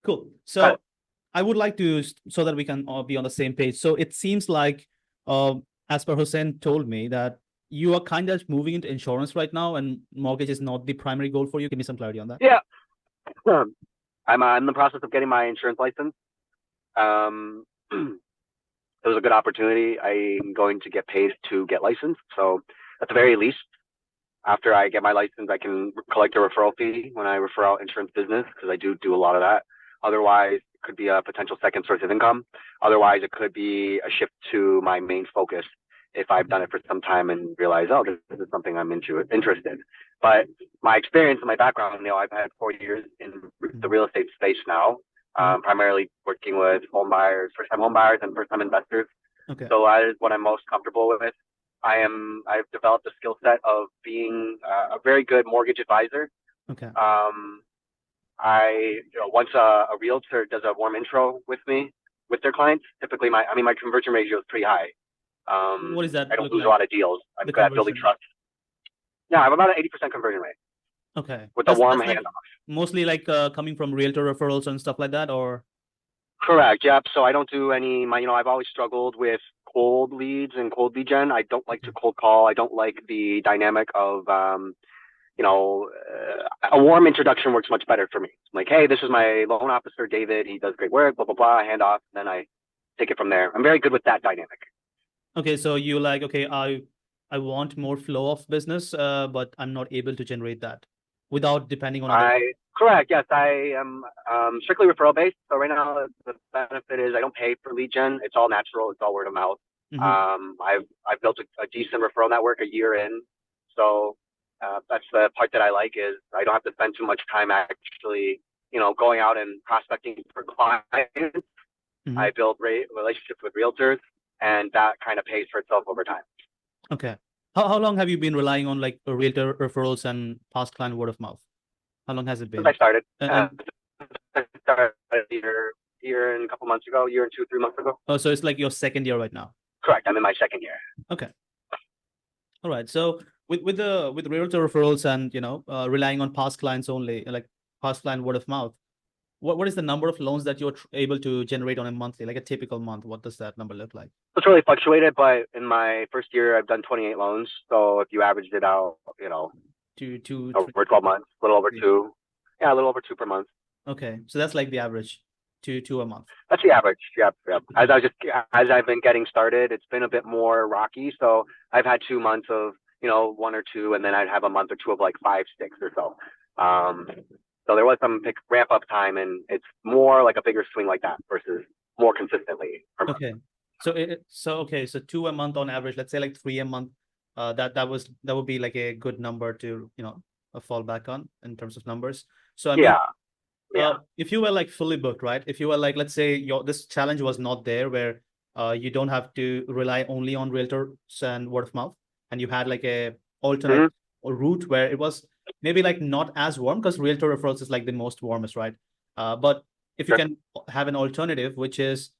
Cool. So I would like to, so that we can all be on the same page. So it seems like, as per Hussein told me, that you are kind of moving into insurance right now, and mortgage is not the primary goal for you. Give me some clarity on that. Yeah. I'm in the process of getting my insurance license. Um, it was a good opportunity. I'm going to get paid to get licensed. So at the very least, after I get my license, I can collect a referral fee when I refer out insurance business because I do a lot of that. Otherwise, it could be a potential second source of income. Otherwise, it could be a shift to my main focus if I've done it for some time and realize, oh, this is something I'm interested. But my experience and my background, I've had 4 years in the real estate space now, primarily working with home buyers, first-time home buyers and first-time investors. Okay. So that is what I'm most comfortable with. I've developed a skill set of being a very good mortgage advisor. Okay. Once a realtor does a warm intro with me, with their clients, typically my conversion ratio is pretty high. What does that I don't look lose like? a lot of deals. I'm good at building trust. Yeah, I'm about an 80% conversion rate. Okay. With a warm like handoff. Mostly like coming from realtor referrals and stuff like that, or? Correct. Yep. So I don't do any. I've always struggled with cold leads and cold lead gen. I don't like to cold call. I don't like the dynamic of a warm introduction works much better for me. I'm like, hey, this is my loan officer, David. He does great work, blah, blah, blah, hand off. Then I take it from there. I'm very good with that dynamic. Okay. So you like, okay, I want more flow of business, but I'm not able to generate that without depending on other. Correct. Yes, I am strictly referral based. So right now the benefit is I don't pay for lead gen. It's all natural. It's all word of mouth. I've built a decent referral network a year in. So that's the part that I like is I don't have to spend too much time actually, going out and prospecting for clients. I build relationships with realtors, and that kind of pays for itself over time. Okay. How long have you been relying on like realtor referrals and past client word of mouth? How long has it been? Since I started. I started a year and a couple months ago, year and 2-3 months ago. Oh, so it's like your second year right now. Correct. I'm in my second year. Okay. All right. So with realtor referrals and relying on past clients only, like past client word of mouth, what is the number of loans that you're able to generate on a monthly, like a typical month? What does that number look like? It's really fluctuated, but in my first year, I've done 28 loans. So if you averaged it out, over 12 months, a little over two. Yeah, a little over two per month. Okay. So that's like the average, two a month. That's the average. Yep. As I've been getting started, it's been a bit more rocky. So I've had 2 months of, one or two, and then I'd have a month or two of like 5, 6 or so. So there was some ramp up time, and it's more like a bigger swing like that versus more consistently. Okay. So 2 a month on average, let's say like 3 a month. That would be like a good number to, fall back on in terms of numbers. So I mean, if you were like fully booked, right? If you were like, let's say this challenge was not there where you don't have to rely only on realtors and word of mouth, and you had like a alternate route where it was maybe like not as warm, because realtor referrals is like the most warmest, right? But if you can have an alternative, which is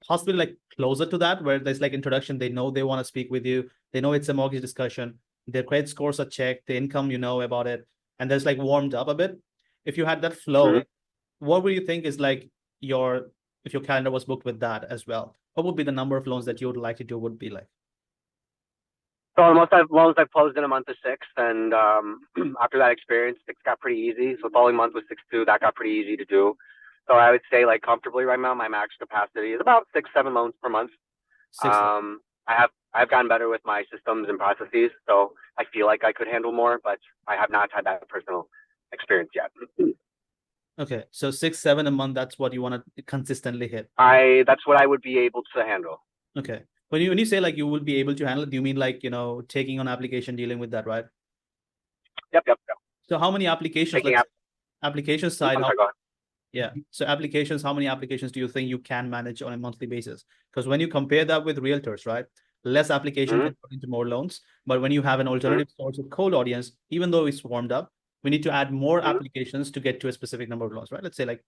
possibly like closer to that, where there's like introduction, they know they want to speak with you, they know it's a mortgage discussion, their credit scores are checked, the income, about it, and there's like warmed up a bit. If you had that flow, what would you think is like if your calendar was booked with that as well? What would be the number of loans that you would like to do would be like? So most loans I've closed in a month of 6, and after that experience, 6 got pretty easy. So the following month was 6-2, that got pretty easy to do. So I would say like comfortably right now, my max capacity is about 6-7 loans per month. I've gotten better with my systems and processes, so I feel like I could handle more, but I have not had that personal experience yet. Okay, so 6-7 a month, that's what you want to consistently hit. That's what I would be able to handle. Okay. When you say like you will be able to handle it, do you mean like, taking on application, dealing with that, right? Yep. So how many applications, application side, so applications, how many applications do you think you can manage on a monthly basis? Because when you compare that with realtors, right, less application can put into more loans. But when you have an alternative source of cold audience, even though it's warmed up, we need to add more applications to get to a specific number of loans, right? Let's say like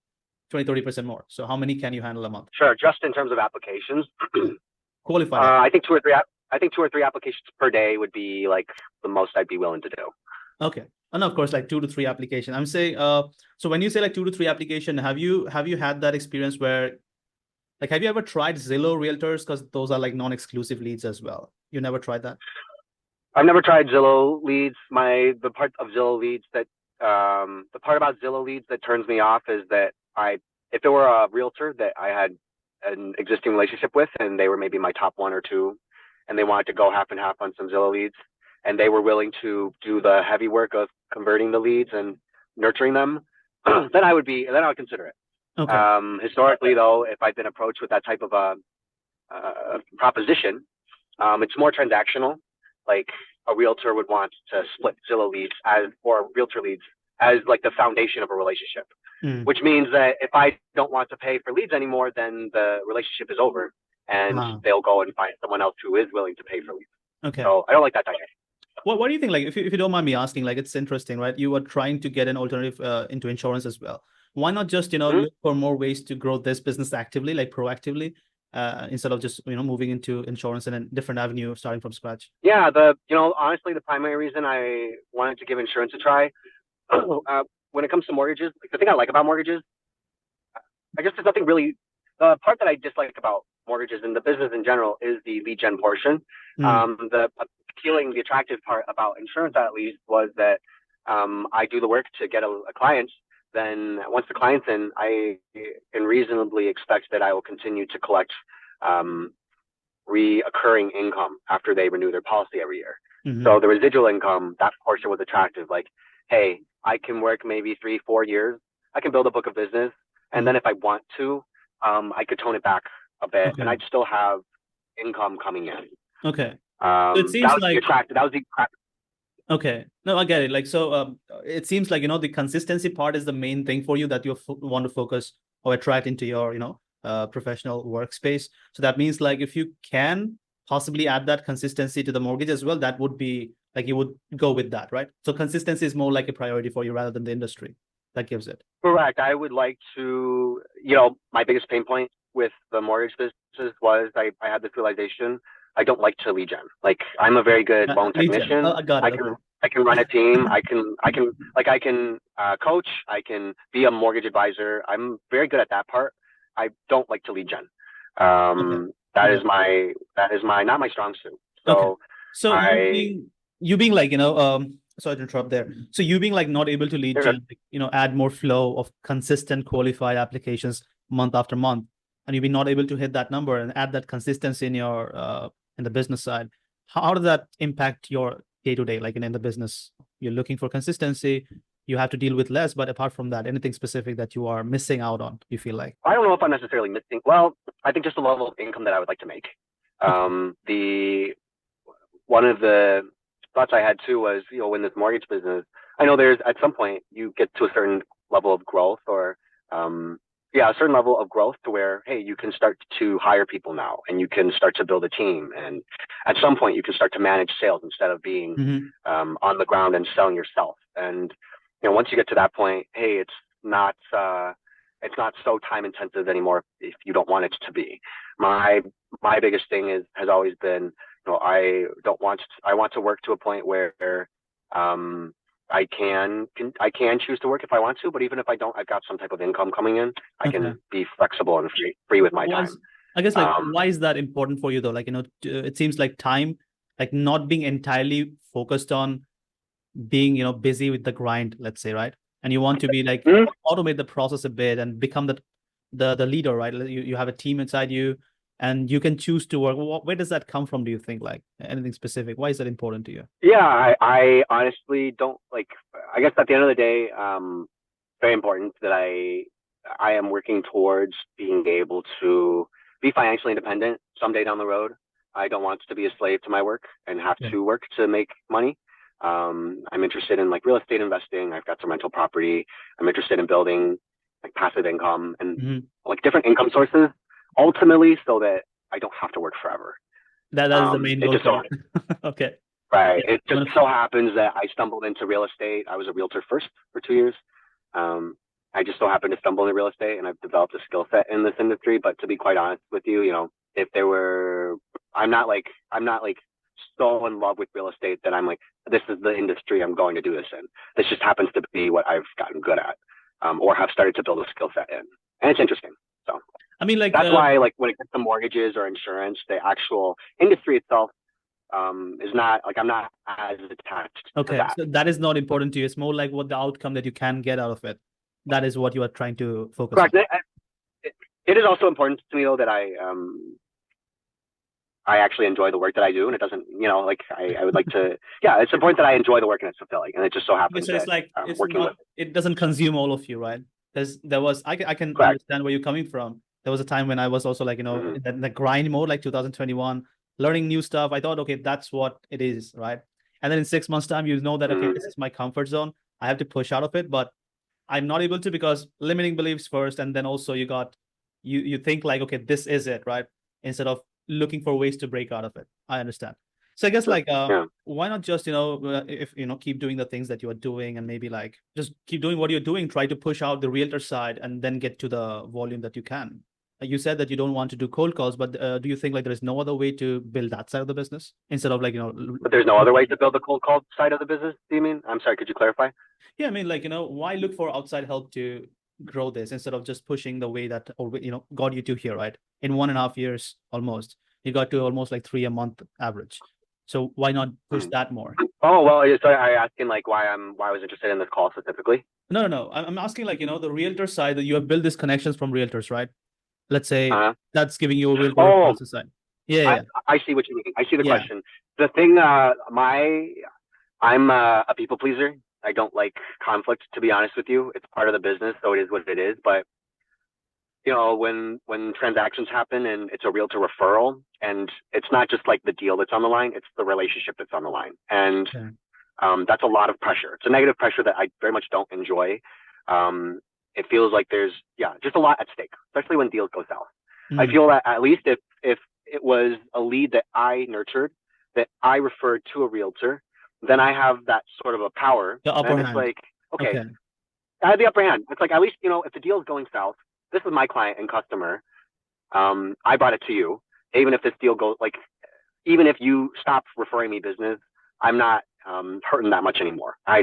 20-30% more. So how many can you handle a month? Sure. Just in terms of applications, qualified. I think 2 or 3 applications per day would be like the most I'd be willing to do. Okay. And of course, like 2 to 3 application. I'm saying, so when you say like 2 to 3 application, have you had that experience where, like, have you ever tried Zillow Realtors? Because those are like non-exclusive leads as well. You never tried that? I've never tried Zillow leads. The part of Zillow leads that the part about Zillow leads that turns me off is that if there were a realtor that I had an existing relationship with and they were maybe my top one or two, and they wanted to go half and half on some Zillow leads, and they were willing to do the heavy work of converting the leads and nurturing them, then I would consider it. Okay. Historically, though, if I've been approached with that type of a proposition, it's more transactional. Like a realtor would want to split Zillow leads or realtor leads as like the foundation of a relationship, which means that if I don't want to pay for leads anymore, then the relationship is over and they'll go and find someone else who is willing to pay for leads. Okay. So I don't like that dynamic. What do you think? Like, if you don't mind me asking, like, it's interesting, right? You are trying to get an alternative into insurance as well. Why not just, look for more ways to grow this business actively, like proactively, instead of just, moving into insurance and a different avenue, starting from scratch? Yeah, honestly, the primary reason I wanted to give insurance a try, when it comes to mortgages, like, the thing I like about mortgages, I guess there's nothing really. The part that I dislike about mortgages and the business in general is the lead gen portion. The attractive part about insurance, at least, was that I do the work to get a client. Then once the client's in, I can reasonably expect that I will continue to collect reoccurring income after they renew their policy every year. So the residual income, that portion was attractive. Like, hey, I can work maybe 3-4 years. I can build a book of business. And then if I want to, I could tone it back a bit, and I'd still have income coming in. Okay. So it seems that was the attractive. Okay. No, I get it. Like, so it seems like, the consistency part is the main thing for you that you want to focus or attract into your, professional workspace. So that means, like, if you can possibly add that consistency to the mortgage as well, that would be like, you would go with that, right? So consistency is more like a priority for you rather than the industry that gives it. Correct. I would like to, my biggest pain point with the mortgage business was I had this realization. I don't like to lead gen. Like, I'm a very good loan technician. I got it. I can run a team. I can coach. I can be a mortgage advisor. I'm very good at that part. I don't like to lead gen. That is not my strong suit. So, so you being like, sorry to interrupt there. So you being like not able to lead gen, add more flow of consistent qualified applications month after month, and you've been not able to hit that number and add that consistency in your in the business side. How does that impact your day-to-day, like in the business? You're looking for consistency, you have to deal with less, but apart from that, anything specific that you are missing out on, you feel like? I don't know if I'm necessarily missing. Well, I think just the level of income that I would like to make. One of the thoughts I had too was, in this mortgage business, I know there's at some point you get to a certain level of growth or a certain level of growth to where, hey, you can start to hire people now and you can start to build a team. And at some point you can start to manage sales instead of being on the ground and selling yourself. And, once you get to that point, hey, it's not so time intensive anymore if you don't want it to be. My biggest thing has always been, I want to work to a point where I can choose to work if I want to, but even if I don't, I've got some type of income coming in. I can be flexible and free with my time. I guess, like, why is that important for you though? Like, it seems like time, like not being entirely focused on being, busy with the grind, let's say, right? And you want to be like automate the process a bit and become the leader, right? You have a team inside you and you can choose to work. Where does that come from, do you think? Like, anything specific? Why is that important to you? Yeah, I honestly don't like. I guess at the end of the day, very important that I am working towards being able to be financially independent someday down the road. I don't want to be a slave to my work and have to work to make money. I'm interested in like real estate investing. I've got some rental property. I'm interested in building like passive income and like different income sources ultimately so that I don't have to work forever. That is the main goal. Okay. Right. It just so happens that I stumbled into real estate. I was a realtor first for 2 years. I just so happened to stumble into real estate and I've developed a skill set in this industry. But to be quite honest with you, if there were, I'm not like so in love with real estate that I'm like, this is the industry I'm going to do this in. This just happens to be what I've gotten good at, or have started to build a skill set in. And it's interesting. So I mean, like, that's why, like, when it comes to mortgages or insurance, the actual industry itself is not, like, I'm not as attached to okay, that. so that is not important to you. It's more like what the outcome that you can get out of it. That is what you are trying to focus on. Correct. It is also important to me, though, that I actually enjoy the work that I do, and it doesn't, like, I would like to, yeah, it's important that I enjoy the work and it's fulfilling, and it just so happens So it's that like, it's working not, with it doesn't consume all of you, right? I can correct. understand where you're coming from. There was a time when I was also like, Mhm. in the grind mode, like 2021, learning new stuff. I thought, okay, that's what it is, right? And then in 6 months' time, you know that, okay, Mhm. this is my comfort zone. I have to push out of it, but I'm not able to because limiting beliefs first, and then also you think like, okay, this is it, right? Instead of looking for ways to break out of it. I understand. So I guess like Yeah. why not just if keep doing the things that you are doing, and maybe like just keep doing what you're doing, try to push out the realtor side and then get to the volume that you can. You said that you don't want to do cold calls, but do you think like there is no other way to build that side of the business instead of like But there's no other way to build the cold call side of the business, do you mean? I'm sorry, could you clarify? Yeah, I mean, like, why look for outside help to grow this instead of just pushing the way that, or, got you to here, right? In 1.5 years, almost, you got to almost like 3 a month average. So why not push Mhm. that more? Oh, well, so are you asking, like, why I was interested in this call specifically? No. I'm asking like, the realtor side that you have built these connections from realtors, right? Let's say Uh-huh. that's giving you a realtor Oh, referral side. Yeah, I yeah, I see what you mean. I see the yeah. question. The thing, I'm a people pleaser. I don't like conflict, to be honest with you. It's part of the business, so it is what it is. But when transactions happen and it's a realtor referral, and it's not just like the deal that's on the line, it's the relationship that's on the line, and Yeah. that's a lot of pressure. It's a negative pressure that I very much don't enjoy. It feels like there's, yeah, just a lot at stake, especially when deals go south. I Mm. feel that at least if it was a lead that I nurtured, that I referred to a realtor, then I have that sort of a power. The upper And it's hand. like, okay, Okay. I have the upper hand. It's like, at least, if the deal is going south, this is my client and customer. I brought it to you. Even if this deal goes, like, even if you stop referring me business, I'm not hurting that much anymore. I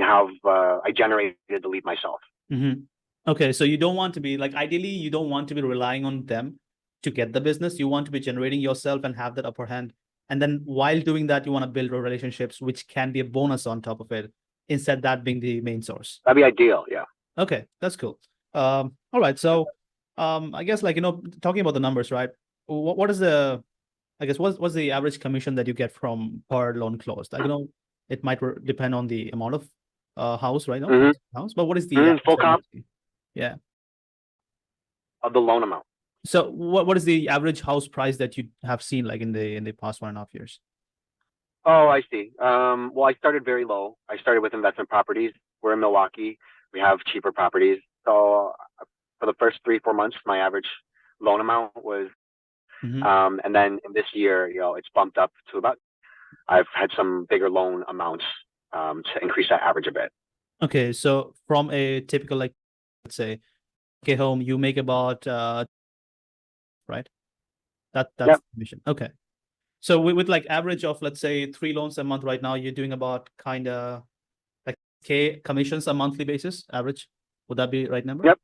generated the lead myself. Mm-hmm. Okay, so you don't want to be like, ideally, you don't want to be relying on them to get the business. You want to be generating yourself and have that upper hand. And then while doing that, you want to build relationships, which can be a bonus on top of it, instead that being the main source. That'd be ideal. Yeah. Okay, that's cool. All right. So I guess like, talking about the numbers, right? What is the, I guess, what's the average commission that you get from per loan closed? It might depend on the amount of house, right? No, Mm-hmm. house, but what is the average Full that you comp see? Yeah. of the loan amount. So what is the average house price that you have seen like in the past 1.5 years? Oh, I see. Well, I started very low. I started with investment properties. We're in Milwaukee. We have cheaper properties. So for the first 3-4 months, my average loan amount was, Mm-hmm. and then in this year, it's bumped up to about. I've had some bigger loan amounts to increase that average a bit. Okay, so from a typical, like, let's say, okay, home, you make about right? That's Yep. the mission. Okay. So with like average of, let's say, 3 loans a month right now, you're doing about kind of like K commissions a monthly basis, average. Would that be the right number? Yep.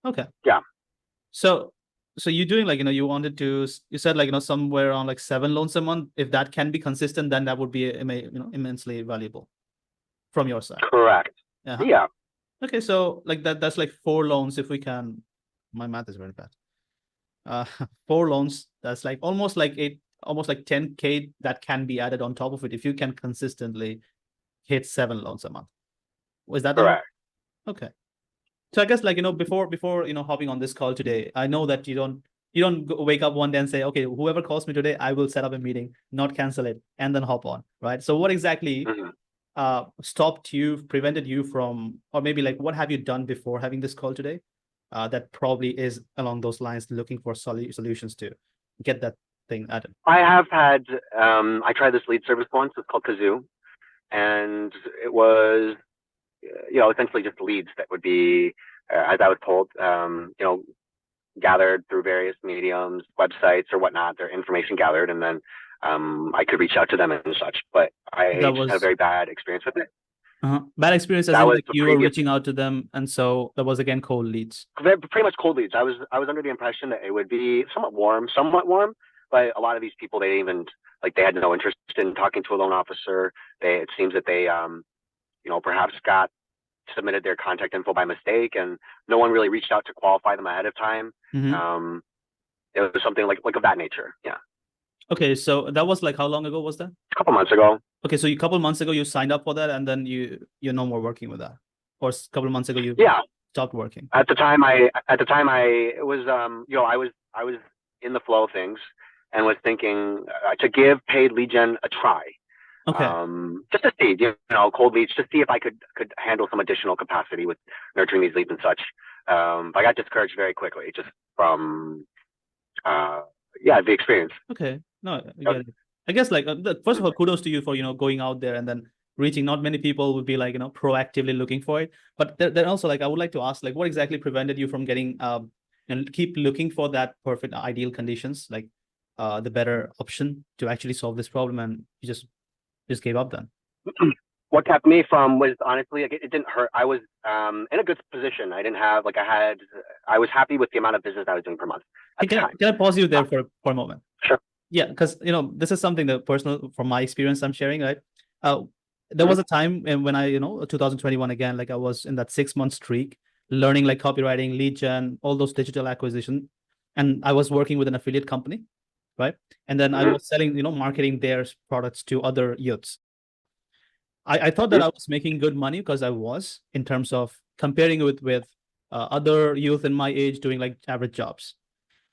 Okay. Yeah. So you're doing like, you said like, somewhere around like 7 loans a month. If that can be consistent, then that would be immensely valuable from your side. Correct. Uh-huh. Yeah. Okay, so like that's like 4 loans if we can. My math is very bad. 4 loans, that's like almost like 10K that can be added on top of it if you can consistently hit 7 loans a month. Was that the number? Correct. Okay. So I guess like, before hopping on this call today, I know that you don't wake up one day and say, okay, whoever calls me today, I will set up a meeting, not cancel it, and then hop on, right? So what exactly Mm-hmm. prevented you from, or maybe like what have you done before having this call today? That probably is along those lines, looking for solutions to get that thing added. I have had. I tried this lead service once. It's called Kazoo, and it was, essentially just leads that would be, as I was told, gathered through various mediums, websites or whatnot. Their information gathered, and then I could reach out to them and such, but I That just had a was very bad experience with it. bad experience, as That in was like the you were previous, reaching out to them, and so that was again cold leads. pretty much cold leads. I was under the impression that it would be somewhat warm, but a lot of these people, they didn't even, like, they had no interest in talking to a loan officer. It seems that they perhaps got submitted their contact info by mistake, and no one really reached out to qualify them ahead of time. Mm-hmm. Um, it was something like of that nature. Yeah, Okay, so that was like how long ago was that? a couple months ago. Okay, so a couple months ago you signed up for that, and then you're no more working with that, or a couple months ago you Yeah, stopped working. at the time I was I was in the flow of things and was thinking to give paid lead gen a try. Okay, Just to see, cold leads, just see if I could handle some additional capacity with nurturing these leads and such. But I got discouraged very quickly just from the experience. okay, no, I get it. I guess like first of all, kudos to you for going out there and then reaching. Not many people would be like proactively looking for it, but then also like I would like to ask like what exactly prevented you from getting and keep looking for that perfect ideal conditions, like the better option to actually solve this problem, and you just gave up then. What kept me from was honestly, like, it didn't hurt. I was in a good position. I didn't have like I was happy with the amount of business I was doing per month Hey, at the time. can I pause you there for a moment? Sure. Yeah, because this is something that personal from my experience I'm sharing, right? Uh, there Mhm. was a time when I 2021 again, like I was in that 6 month streak, learning like copywriting, lead gen, all those digital acquisition, and I was working with an affiliate company, right? And then I Mhm. was selling marketing their products to other youths. I thought that Mhm. I was making good money because I was in terms of comparing with other youth in my age doing like average jobs.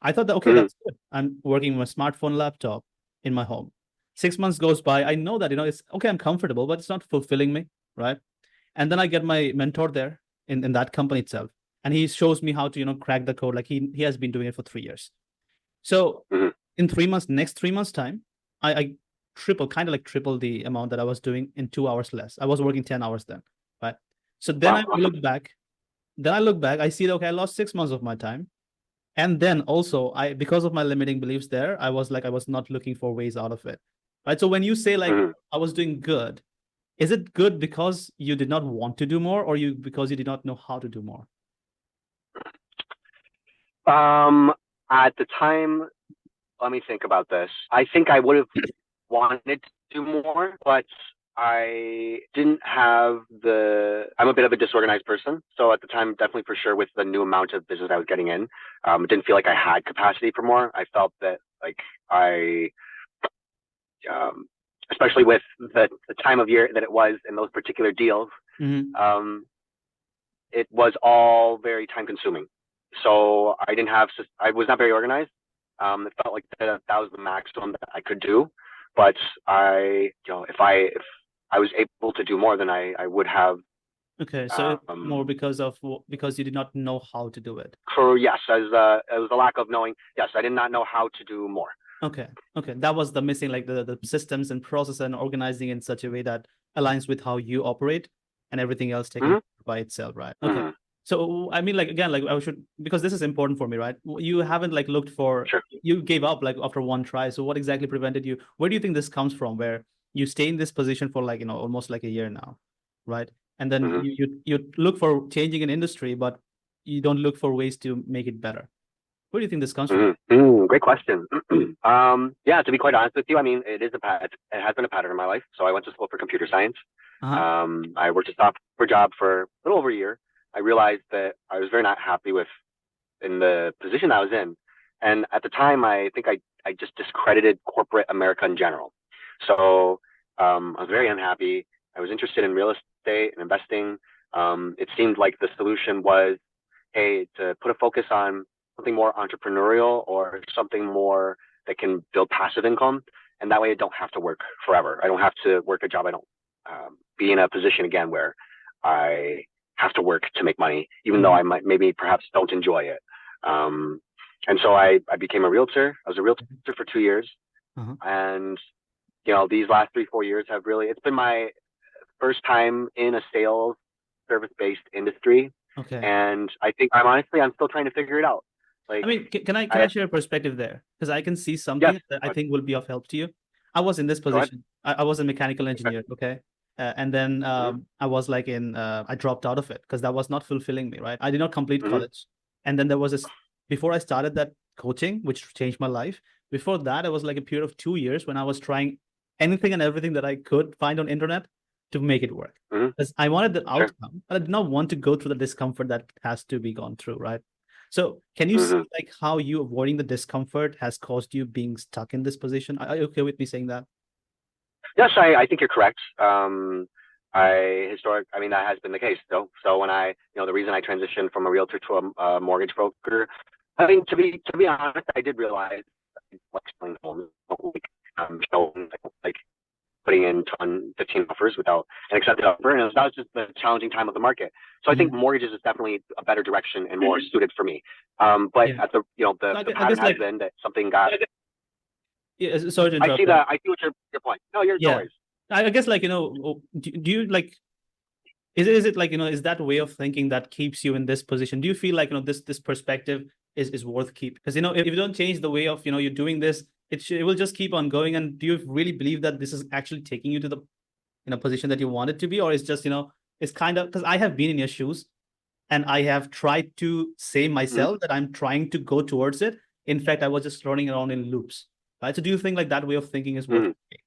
I thought that, okay, Mhm. that's good. I'm working with a smartphone laptop in my home. 6 months goes by. I know that, it's okay, I'm comfortable, but it's not fulfilling me, right? And then I get my mentor there in that company itself. And he shows me how to, crack the code. Like he has been doing it for 3 years. So Mhm. in next 3 months time, I kind of like triple the amount that I was doing in 2 hours less. I was working 10 hours then, right? So then Wow, awesome. I look back, I see that, okay, I lost 6 months of my time. And then also because of my limiting beliefs there, I was not looking for ways out of it. Right. So when you say like Mhm. I was doing good, is it good because you did not want to do more, or because you did not know how to do more? Um, at the time, let me think about this. I think I would have wanted to do more, but I didn't have I'm a bit of a disorganized person. So at the time, definitely for sure, with the new amount of business I was getting in, it didn't feel like I had capacity for more. I felt that, like, um, especially with the time of year that it was in those particular deals, Mm-hmm. um, it was all very time consuming. So I was not very organized. It felt like that was the maximum that I could do. But if I was able to do more, then I would have. Okay, so it's more Um, because you did not know how to do it. yes, as it was a lack of knowing. Yes, I did not know how to do more. Okay, okay, that was the missing, like the systems and process and organizing in such a way that aligns with how you operate, and everything else taken Hmm. by itself, right? Okay. Hmm. So I mean, like again, like I should, because this is important for me, right? You haven't like looked for, Sure. you gave up like after one try. So what exactly prevented you? Where do you think this comes from? Where you stay in this position for like almost like a year now, right? And then Hmm. you look for changing an industry, but you don't look for ways to make it better. Where do you think this comes from? Hmm. Great question. Yeah, to be quite honest with you, I mean, it has been a pattern in my life. So I went to school for computer science. Uh-huh. I worked a software job for a little over a year. I realized that I was very not happy with in the position I was in. And at the time, I think I just discredited corporate America in general. So I was very unhappy. I was interested in real estate and investing. It seemed like the solution was, hey, to put a focus on something more entrepreneurial or something more that can build passive income. And that way I don't have to work forever. I don't have to work a job. I don't be in a position again where I have to work to make money, even though Mhm. I might maybe perhaps don't enjoy it. Um, and so I became a realtor. I was a realtor for 2 years. Uh-huh. And, these last 3, 4 years it's been my first time in a sales service based industry. Okay. And I think I'm still trying to figure it out. I Like, mean, can I I, share a perspective there? Because I can see yes, something that I think will be of help to you. I was in this Go ahead. position. I was a mechanical engineer, okay? And then I was like I dropped out of it because that was not fulfilling me, right? I did not complete college. And then there was this, before I started that coaching, which changed my life, before that, it was like a period of 2 years when I was trying anything and everything that I could find on internet to make it work. Because I wanted the outcome, but I did not want to go through the discomfort that has to be gone through, right? So can you see like how you avoiding the discomfort has caused you being stuck in this position? Are you okay with me saying that? Yes, I think you're correct. I mean, that has been the case though. So when the reason I transitioned from a realtor to a mortgage broker, I mean, to be honest, I did realize, like, selling homes, like putting in 15 offers without an accepted offer, and that was just the challenging time of the market. So I think mortgages is definitely a better direction and more suited for me. But at the the pattern has been that something got. Yeah, sorry to interrupt. I see what your point. No, you're no worries. I guess like do you like is it like is that way of thinking that keeps you in this position? Do you feel like this perspective is worth keep? Because if you don't change the way of you're doing this, it will just keep on going. And do you really believe that this is actually taking you to the position that you want it to be, or it's just it's kind of, because I have been in your shoes and I have tried to say myself that I'm trying to go towards it. In fact, I was just running around in loops. Right. So do you think like that way of thinking is worth it?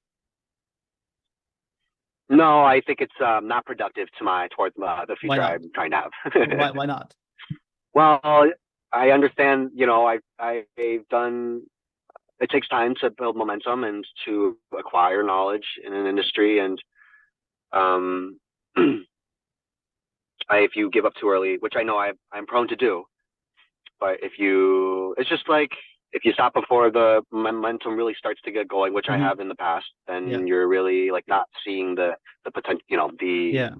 No, I think it's not productive towards the future I'm trying to have. Why not? Well, I understand, I've done, it takes time to build momentum and to acquire knowledge in an industry. And if you give up too early, which I know I'm prone to do, but it's just like, if you stop before the momentum really starts to get going, which I have in the past, then you're really like not seeing the potential, the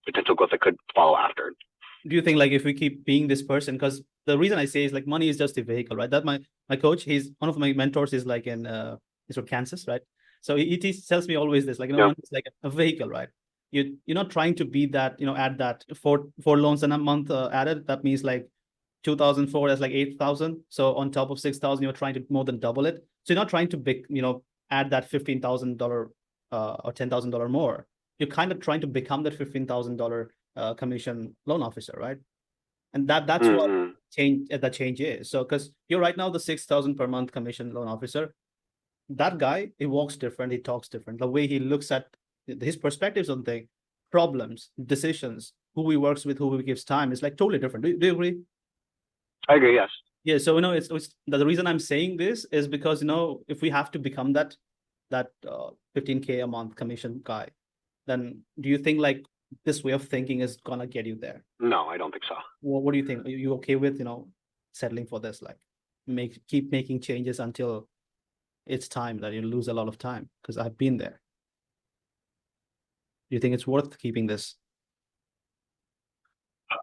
potential growth that could follow after. Do you think like if we keep being this person, because the reason I say is like money is just a vehicle, right? That my coach, he's one of my mentors, is like he's from Kansas, right? So he tells me always this, like money is like a vehicle, right? You're not trying to be that, add that four loans in a month added. That means like 2004, that's like 8,000. So on top of 6,000, you're trying to more than double it. So you're not trying to add that $15,000 or $10,000 more. You're kind of trying to become that $15,000 commission loan officer, right? And that's what that change is. So because you're right now the 6,000 per month commission loan officer, that guy, he walks different, he talks different. The way he looks at his perspectives on things, problems, decisions, who he works with, who he gives time, is like totally different. Do you agree? I agree, yes. Yeah, so it's the reason I'm saying this is because if we have to become that 15K a month commission guy, then do you think like this way of thinking is gonna get you there? No, I don't think so. What do you think? Are you okay with settling for this, like keep making changes until it's time that you lose a lot of time? Because I've been there. Do you think it's worth keeping this?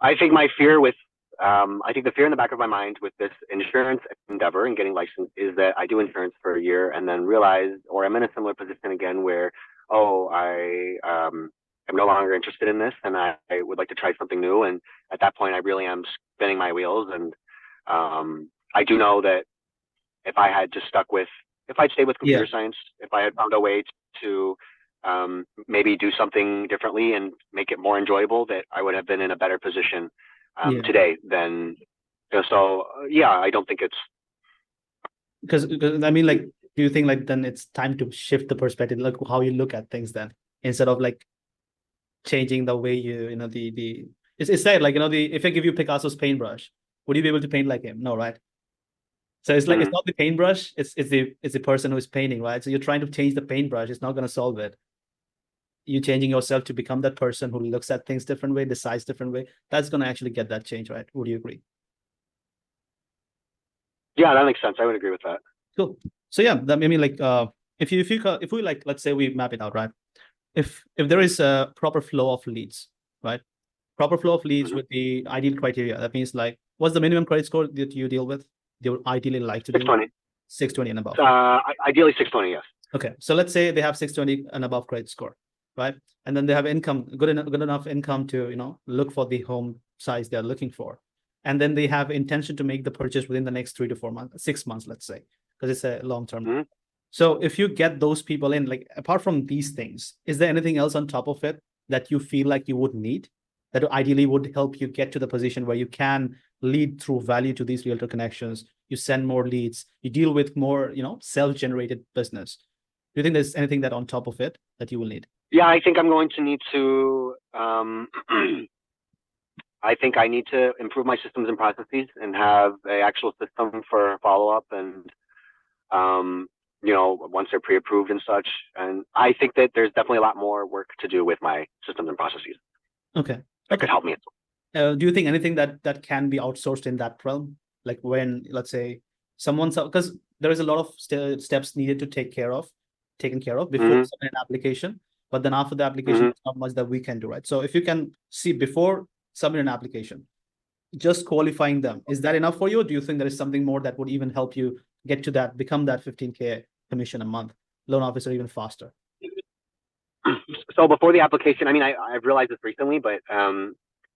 I think the fear in the back of my mind with this insurance endeavor and getting licensed is that I do insurance for a year and then realize, or I'm in a similar position again where, I am no longer interested in this and I would like to try something new. And at that point, I really am spinning my wheels. And I do know that if I'd stayed with computer science, if I had found a way to maybe do something differently and make it more enjoyable, that I would have been in a better position today than. So I don't think it's because I mean, like, do you think like then it's time to shift the perspective, like how you look at things, then instead of like changing the way it's sad, like if I give you Picasso's paintbrush, would you be able to paint like him? No, right? So it's like it's not the paintbrush, it's the person who is painting, right? So you're trying to change the paintbrush, it's not going to solve it. You're changing yourself to become that person who looks at things different way, decides different way. That's going to actually get that change, right? Would you agree? Yeah, that makes sense. I would agree with that. Cool. So yeah, I mean, like, if we like, let's say we map it out, right? If there is a proper flow of leads, right? Proper flow of leads with the ideal criteria. That means like, what's the minimum credit score that you deal with? They would ideally like to do 620 and above. Ideally 620, yes. Okay, so let's say they have 620 and above credit score, right? And then they have income, good enough income to look for the home size they're looking for, and then they have intention to make the purchase within the next 3 to 4 months, 6 months, let's say, because it's a long term. Mm-hmm. So if you get those people in, like apart from these things, is there anything else on top of it that you feel like you would need that ideally would help you get to the position where you can lead through value to these realtor connections? You send more leads, you deal with more, self-generated business. Do you think there's anything that on top of it that you will need? Yeah, I think I'm going to need to. I think I need to improve my systems and processes and have an actual system for follow up and once they're pre-approved and such. And I think that there's definitely a lot more work to do with my systems and processes. Okay. That could help me. Do you think anything that can be outsourced in that realm? Like when, let's say, because there is a lot of steps needed to taken care of before an application, but then after the application, there's not much that we can do, right? So if you can see before submit an application, just qualifying them, is that enough for you? Or do you think there is something more that would even help you get to that, become that 15K commission a month loan officer even faster? So before the application, I mean, I've realized this recently, but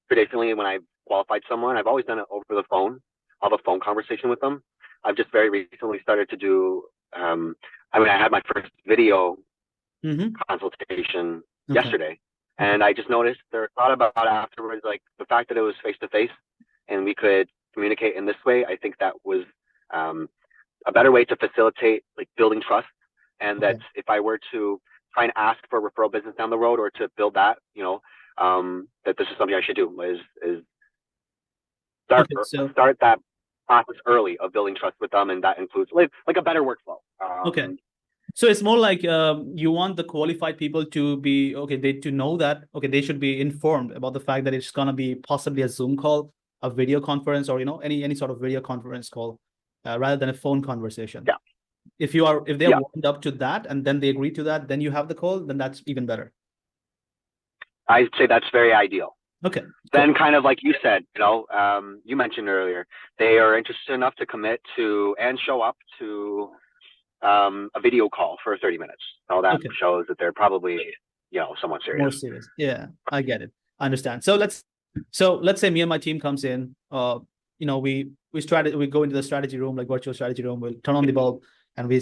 traditionally when I've qualified someone, I've always done it over the phone. I'll have a phone conversation with them. I've just very recently started to do, I had my first video consultation yesterday. And I just noticed there thought about afterwards, like the fact that it was face to face and we could communicate in this way. I think that was a better way to facilitate like building trust. And that if I were to try and ask for referral business down the road or to build that, that this is something I should do is start that process early of building trust with them. And that includes like a better workflow. So it's more like you want the qualified people to be, to know that, they should be informed about the fact that it's going to be possibly a Zoom call, a video conference, or, any sort of video conference call rather than a phone conversation. Yeah. If they're warmed up to that and then they agree to that, then you have the call, then that's even better. I'd say that's very ideal. Okay. Then kind of like you said, you mentioned earlier, they are interested enough to commit to and show up to a video call for 30 minutes. So that shows that they're probably, somewhat serious. More serious. Yeah, I get it. I understand. So let's say me and my team comes in, we go into the strategy room, like virtual strategy room, we'll turn on the bulb and we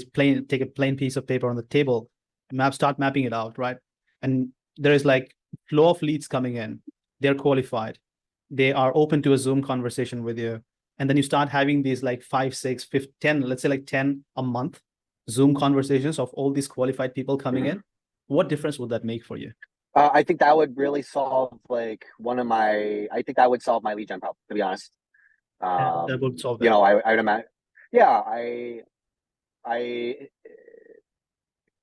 take a plain piece of paper on the table, start mapping it out, right? And there is like flow of leads coming in. They're qualified. They are open to a Zoom conversation with you. And then you start having these like 5, 6, 5, 10, let's say like 10 a month Zoom conversations of all these qualified people coming in. What difference would that make for you? I think that would really solve I think that would solve my lead gen problem, to be honest. That would solve it. I would imagine. Yeah, I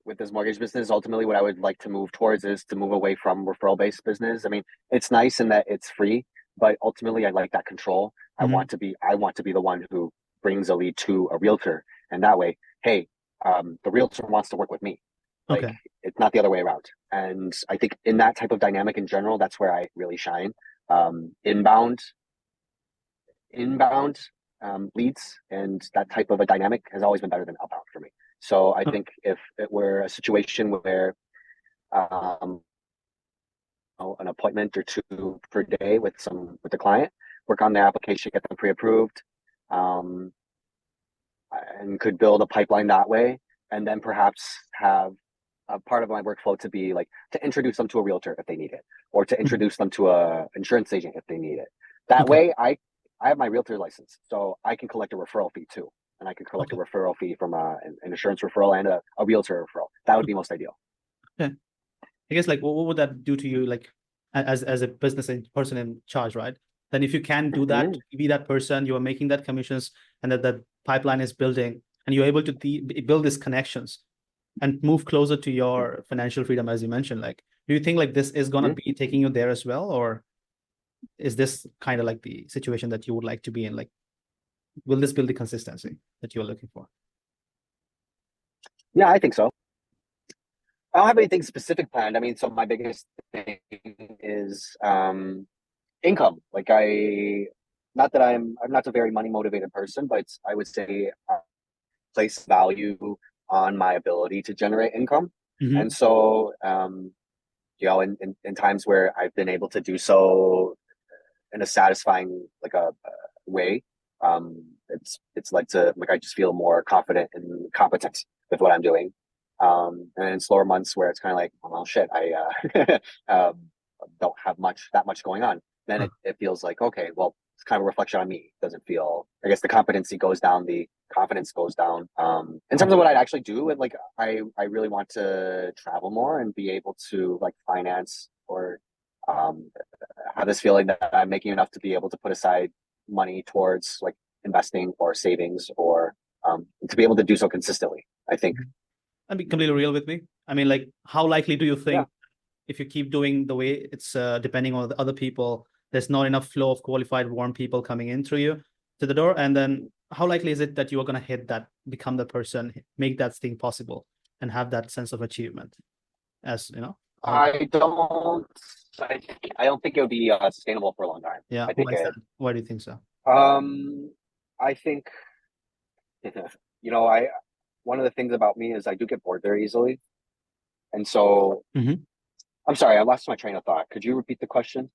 with this mortgage business, ultimately what I would like to move towards is to move away from referral-based business. I mean, it's nice in that it's free, but ultimately I like that control. I want to be the one who brings a lead to a realtor. And that way, hey, the realtor wants to work with me. It's not the other way around. And I think in that type of dynamic in general, that's where I really shine. Inbound leads and that type of a dynamic has always been better than outbound for me. So I think if it were a situation where an appointment or two per day with the client, work on their application, get them pre-approved, and could build a pipeline that way, and then perhaps have a part of my workflow to be like to introduce them to a realtor if they need it, or to introduce them to a insurance agent if they need it. That way, I have my realtor license, so I can collect a referral fee too. And I can collect a referral fee from an insurance referral and a realtor referral. That would be most ideal. Okay. I guess like what would that do to you, like as a business person in charge, right? Then if you can do that, be that person, you are making that commissions, and that pipeline is building, and you're able to build these connections and move closer to your financial freedom, as you mentioned. Like, do you think like this is gonna be taking you there as well, or is this kind of like the situation that you would like to be in? Like, will this build the consistency that you're looking for? Yeah, I think so. I don't have anything specific planned. I mean, so my biggest thing is income. Like I'm not a very money motivated person, but I would say I place value on my ability to generate income. And so, in times where I've been able to do so in a satisfying way, it's led to like I just feel more confident and competent with what I'm doing. And in slower months where it's kind of like, well, shit, I don't have that much going on. Then it feels like, okay, well, it's kind of a reflection on me. It doesn't feel, I guess the competency goes down, the confidence goes down. In terms of what I'd actually do, and like I really want to travel more and be able to like finance or have this feeling that I'm making enough to be able to put aside money towards like investing or savings or to be able to do so consistently. I think. And be completely real with me. I mean, like, how likely do you think if you keep doing the way it's depending on the other people, there's not enough flow of qualified, warm people coming in through you to the door? And then how likely is it that you are going to hit that, become the person, make that thing possible and have that sense of achievement? As you know, I don't think it would be sustainable for a long time. Yeah. I think why do you think so? I think, one of the things about me is I do get bored very easily. And so I'm sorry, I lost my train of thought. Could you repeat the question?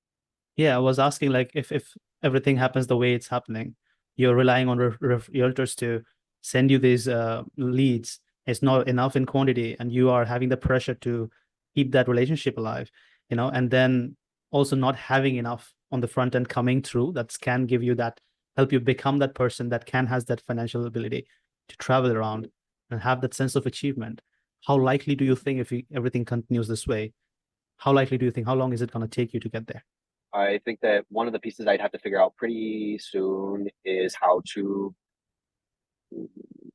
Yeah, I was asking like if everything happens the way it's happening, you're relying on realtors to send you these leads. It's not enough in quantity, and you are having the pressure to keep that relationship alive, and then also not having enough on the front end coming through that can give you that, help you become that person that has that financial ability to travel around and have that sense of achievement. How likely do you think if everything continues this way, how long is it going to take you to get there? I think that one of the pieces I'd have to figure out pretty soon is how to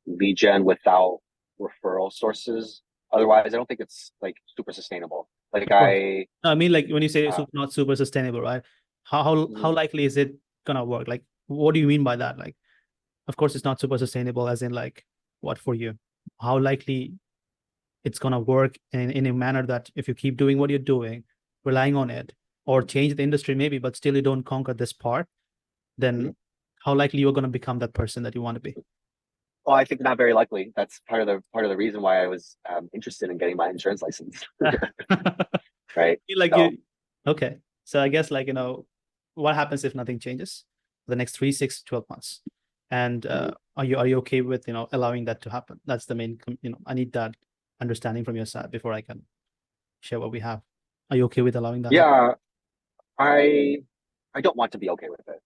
lead gen without referral sources. Otherwise, I don't think it's like super sustainable. Like I mean, like when you say it's not super sustainable, right? How likely is it gonna work? Like, what do you mean by that? Like, of course, it's not super sustainable, as in like, what for you? How likely it's gonna work in a manner that if you keep doing what you're doing, relying on it, or change the industry maybe, but still you don't conquer this part, then how likely you're gonna become that person that you want to be? Well, I think not very likely. That's part of the reason why I was interested in getting my insurance license. Right. Okay. So I guess what happens if nothing changes for the next 3, 6, 12 months? And are you okay with allowing that to happen? That's the main. I need that understanding from your side before I can share what we have. Are you okay with allowing that? Yeah, I don't want to be okay with it.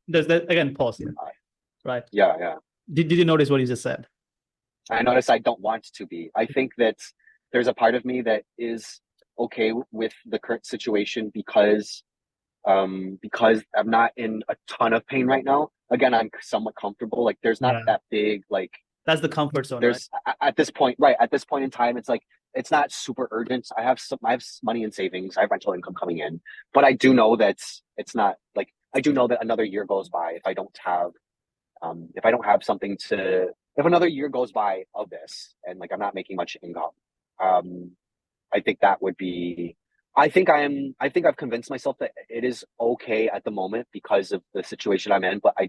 There's that again. Pause here. Right. Yeah. Did you notice what you just said? I noticed I don't want to be. I think that there's a part of me that is okay with the current situation because I'm not in a ton of pain right now. Again, I'm somewhat comfortable. Like there's not that big like. That's the comfort zone. There's right? At this point in time, it's like it's not super urgent. I have money in savings. I have rental income coming in, but I do know that it's not like I do know that another year goes by if I don't have something to, if another year goes by of this and like I'm not making much income, I think that would be, I think I've convinced myself that it is okay at the moment because of the situation I'm in, but I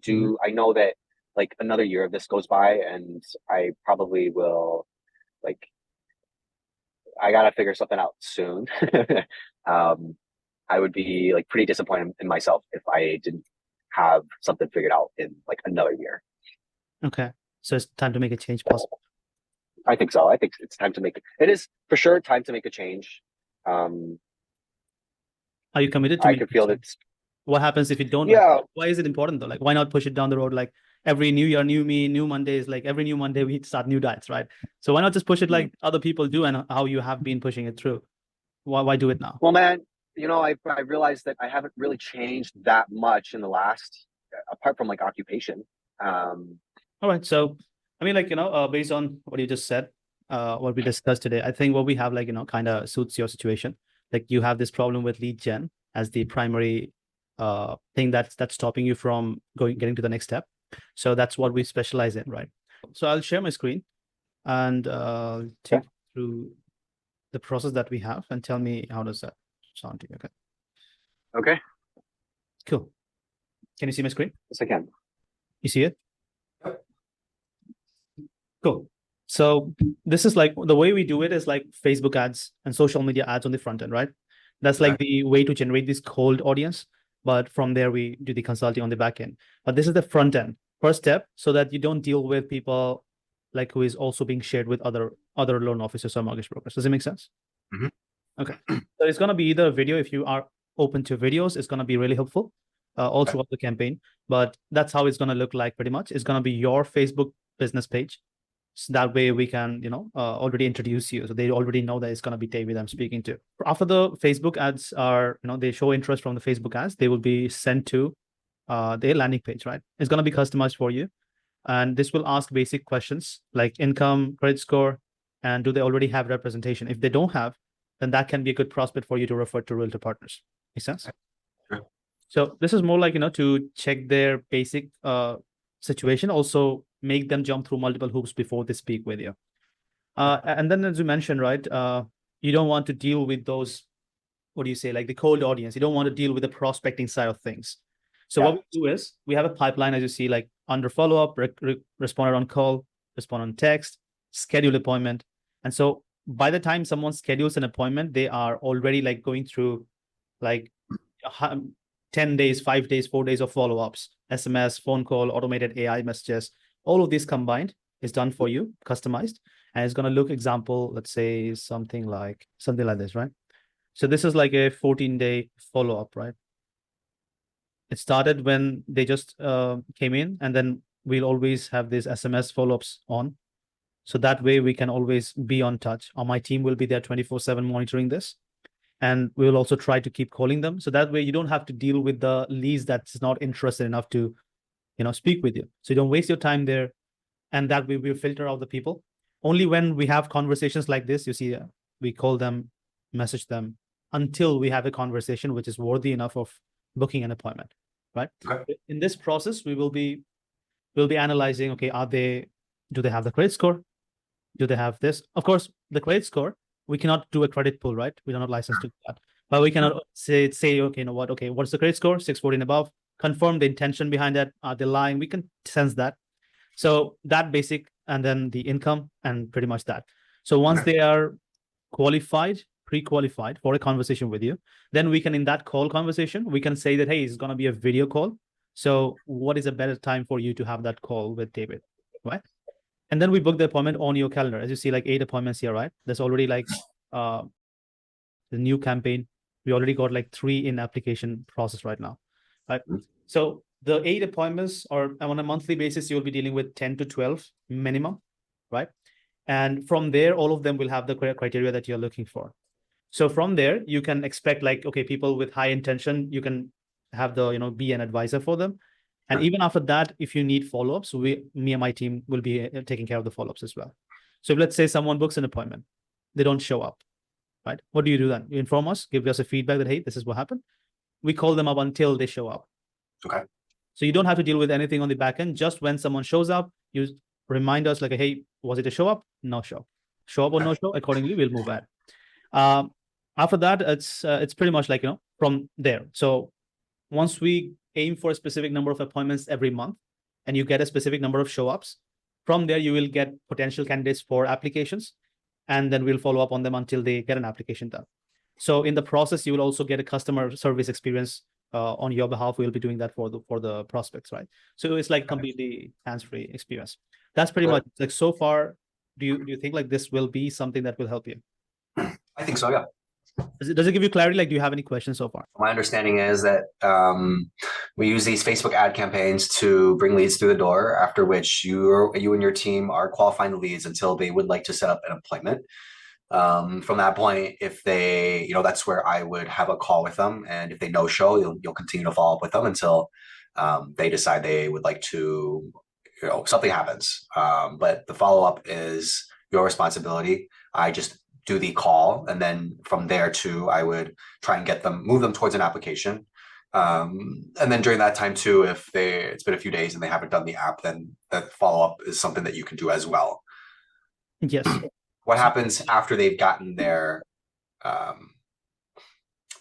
know that like another year of this goes by and I probably will I gotta figure something out soon. I would be like pretty disappointed in myself if I didn't have something figured out in like another year. Okay. So it's time to make a change possible. I think so. I think it's time to make it is for sure time to make a change. Are you committed to I could feel that. What happens if you don't? Yeah. Why is it important though? Like, why not push it down the road? Like every new year, new me, new Mondays, like every new Monday, we start new diets, right? So why not just push it like other people do and how you have been pushing it through? Why do it now? Well, man, I realized that I haven't really changed that much in the last, apart from like occupation. All right. So, I mean, like, based on what you just said, what we discussed today, I think what we have, like, kind of suits your situation. Like you have this problem with lead gen as the primary thing that's stopping you from getting to the next step. So that's what we specialize in, right? So I'll share my screen and take you through the process that we have and tell me how does that sound to you. Okay. Cool. Can you see my screen? Yes, I can. You see it? Cool. So this is like the way we do it is like Facebook ads and social media ads on the front end, right? That's like the way to generate this cold audience. But from there, we do the consulting on the back end. But this is the front end. first step, so that you don't deal with people like who is also being shared with other loan officers or mortgage brokers. Does it make sense? Mhm. Okay. So it's going to be either a video. If you are open to videos, it's going to be really helpful all throughout the campaign. But that's how it's going to look like pretty much. It's going to be your Facebook business page. So that way we can, already introduce you. So they already know that it's going to be David I'm speaking to. After the Facebook ads are, they show interest from the Facebook ads, they will be sent to their landing page, right? It's going to be customized for you. And this will ask basic questions like income, credit score, and do they already have representation? If they don't have, then that can be a good prospect for you to refer to realtor partners. Make sense? Sure. So this is more like, to check their basic situation, also make them jump through multiple hoops before they speak with you. And then as you mentioned, right, you don't want to deal with those, what do you say, like the cold audience. You don't want to deal with the prospecting side of things. So what we do is we have a pipeline, as you see, like under follow-up, responded on call, respond on text, schedule appointment. And so by the time someone schedules an appointment, they are already like going through like 10 days, 5 days, 4 days of follow-ups, SMS, phone call, automated AI messages, all of these combined is done for you, customized. And it's going to look example, let's say something like this, right? So this is like a 14-day follow-up, right? It started when they just came in, and then we'll always have these SMS follow-ups on. So that way we can always be on touch. Or my team will be there 24/7 monitoring this. And we will also try to keep calling them. So that way you don't have to deal with the leads that's not interested enough to, speak with you. So you don't waste your time there. And that way we filter out the people. Only when we have conversations like this, you see, we call them, message them until we have a conversation which is worthy enough of booking an appointment, right? Okay. In this process, we'll be analyzing, okay, do they have the credit score? Do they have this? Of course, the credit score, we cannot do a credit pull, right? We're not licensed to do that. But we cannot say, okay, you know what? Okay, what's the credit score? 640 and above. Confirm the intention behind that. Are they lying? We can sense that. So that basic, and then the income, and pretty much that. So once they are qualified, pre-qualified for a conversation with you, then we can, in that call conversation, we can say that, hey, it's going to be a video call. So what is a better time for you to have that call with David, right? And then we book the appointment on your calendar. As you see, like 8 appointments here, right? There's already like the new campaign. We already got like 3 in application process right now, right? So the 8 appointments, or on a monthly basis, you'll be dealing with 10 to 12 minimum, right? And from there, all of them will have the criteria that you're looking for. So from there, you can expect like, okay, people with high intention, you can have the, be an advisor for them. And even after that, if you need follow-ups, me and my team will be taking care of the follow-ups as well. So if, let's say someone books an appointment, they don't show up, right? What do you do then? You inform us, give us a feedback that, hey, this is what happened. We call them up until they show up. Okay. So you don't have to deal with anything on the back end. Just when someone shows up, you remind us like, hey, was it a show up? No show. Show up or no show? Accordingly, we'll move that. After that, it's pretty much like, from there. So once we aim for a specific number of appointments every month, and you get a specific number of show-ups, from there you will get potential candidates for applications, and then we'll follow up on them until they get an application done. So in the process, you will also get a customer service experience on your behalf. We'll be doing that for the prospects, right? So it's like completely hands-free experience. That's pretty much like so far. Do you think like this will be something that will help you? I think so, yeah. Does it give you clarity? Like, do you have any questions so far? My understanding is that we use these Facebook ad campaigns to bring leads through the door, after which you and your team are qualifying the leads until they would like to set up an appointment. From that point, if they, that's where I would have a call with them. And if they no show, you'll continue to follow up with them until they decide they would like to, something happens. But the follow-up is your responsibility. I just do the call, and then from there too, I would try and move them towards an application. And then during that time too, if it's been a few days and they haven't done the app, then that follow-up is something that you can do as well. Yes. What happens after they've gotten their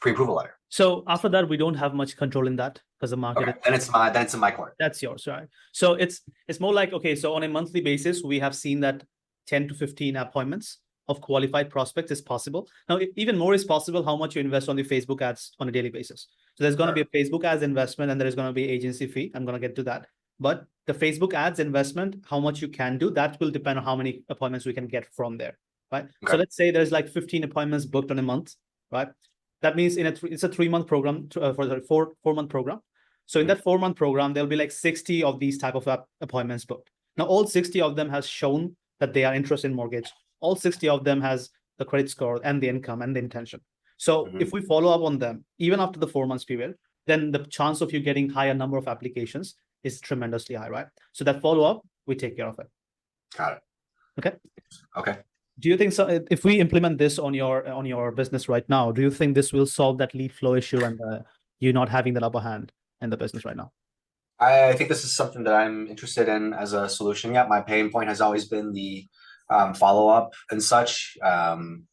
pre-approval letter? So after that, we don't have much control in that, because the market. Okay. Then it's in my court. That's yours, right? So it's more like, okay, so on a monthly basis, we have seen that 10 to 15 appointments of qualified prospects is possible. Now, even more is possible how much you invest on the Facebook ads on a daily basis. So there's going to be a Facebook ads investment, and there is going to be agency fee. I'm going to get to that. But the Facebook ads investment, how much you can do, that will depend on how many appointments we can get from there, right? Okay. So let's say there's like 15 appointments booked on a month, right? That means it's a 3-month program for the 4-month program. So in that 4-month program, there'll be like 60 of these type of appointments booked. Now, all 60 of them has shown that they are interested in mortgage. All 60 of them has the credit score and the income and the intention. So if we follow up on them, even after the 4 months period, then the chance of you getting higher number of applications is tremendously high, right? So that follow-up, we take care of it. Got it. Okay. Okay. Do you think so? If we implement this on your business right now, do you think this will solve that lead flow issue and you not having that upper hand in the business right now? I think this is something that I'm interested in as a solution. Yeah, my pain point has always been the follow-up and such, and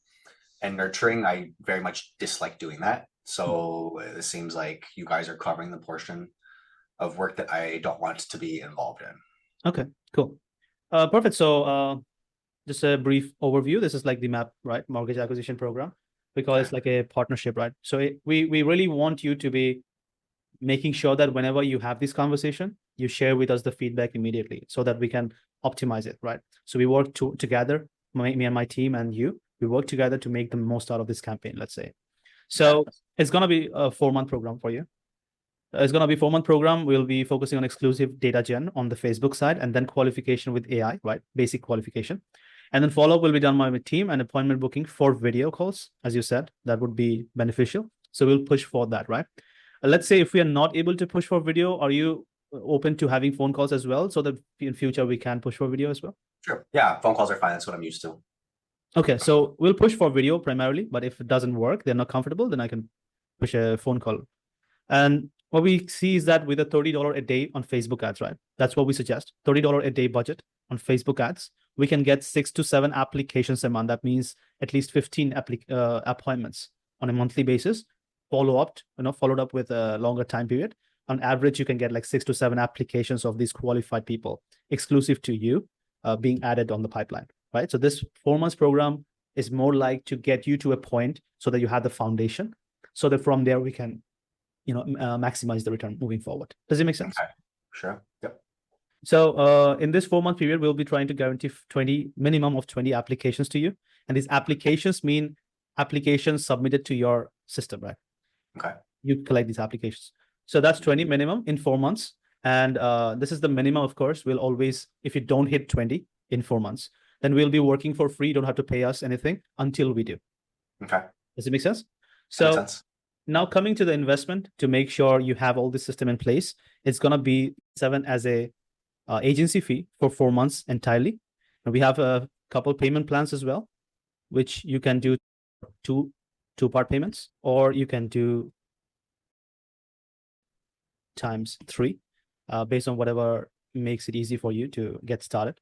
nurturing. I very much dislike doing that. So it seems like you guys are covering the portion of work that I don't want to be involved in. Okay, cool. Perfect. So just a brief overview. This is like the MAP, right? Mortgage acquisition program. We call it like a partnership, right? So we really want you to be making sure that whenever you have this conversation, you share with us the feedback immediately so that we can optimize it, right? So we work together, me and my team and you, we work together to make the most out of this campaign, let's say. So it's going to be a 4-month program for you. It's going to be a 4-month program. We'll be focusing on exclusive data gen on the Facebook side and then qualification with AI, right? Basic qualification. And then follow-up will be done by my team and appointment booking for video calls. As you said, that would be beneficial. So we'll push for that, right? Let's say if we are not able to push for video, are you open to having phone calls as well so that in future we can push for video as well? Sure. Yeah, phone calls are fine. That's what I'm used to. Okay, so we'll push for video primarily, but if it doesn't work, they're not comfortable, then I can push a phone call. And what we see is that with a $30 a day on Facebook ads, right? That's what we suggest. $30 a day budget on Facebook ads. We can get 6 to 7 applications a month. That means at least 15 appointments on a monthly basis. Followed up with a longer time period. On average, you can get like 6 to 7 applications of these qualified people exclusive to you being added on the pipeline, right? So this 4 months program is more like to get you to a point so that you have the foundation so that from there we can, maximize the return moving forward. Does it make sense? Okay. Sure. Yep. So in this 4-month period, we'll be trying to guarantee minimum of 20 applications to you. And these applications mean applications submitted to your system, right? Okay. You collect these applications. So that's 20 minimum in 4 months. And this is the minimum, of course. We'll always, if you don't hit 20 in 4 months, then we'll be working for free. You don't have to pay us anything until we do. Okay. Does it make sense? So makes sense. Now coming to the investment to make sure you have all this system in place, it's going to be 7 as a agency fee for 4 months entirely. And we have a couple payment plans as well, which you can do two-part payments, or you can do times 3 based on whatever makes it easy for you to get started.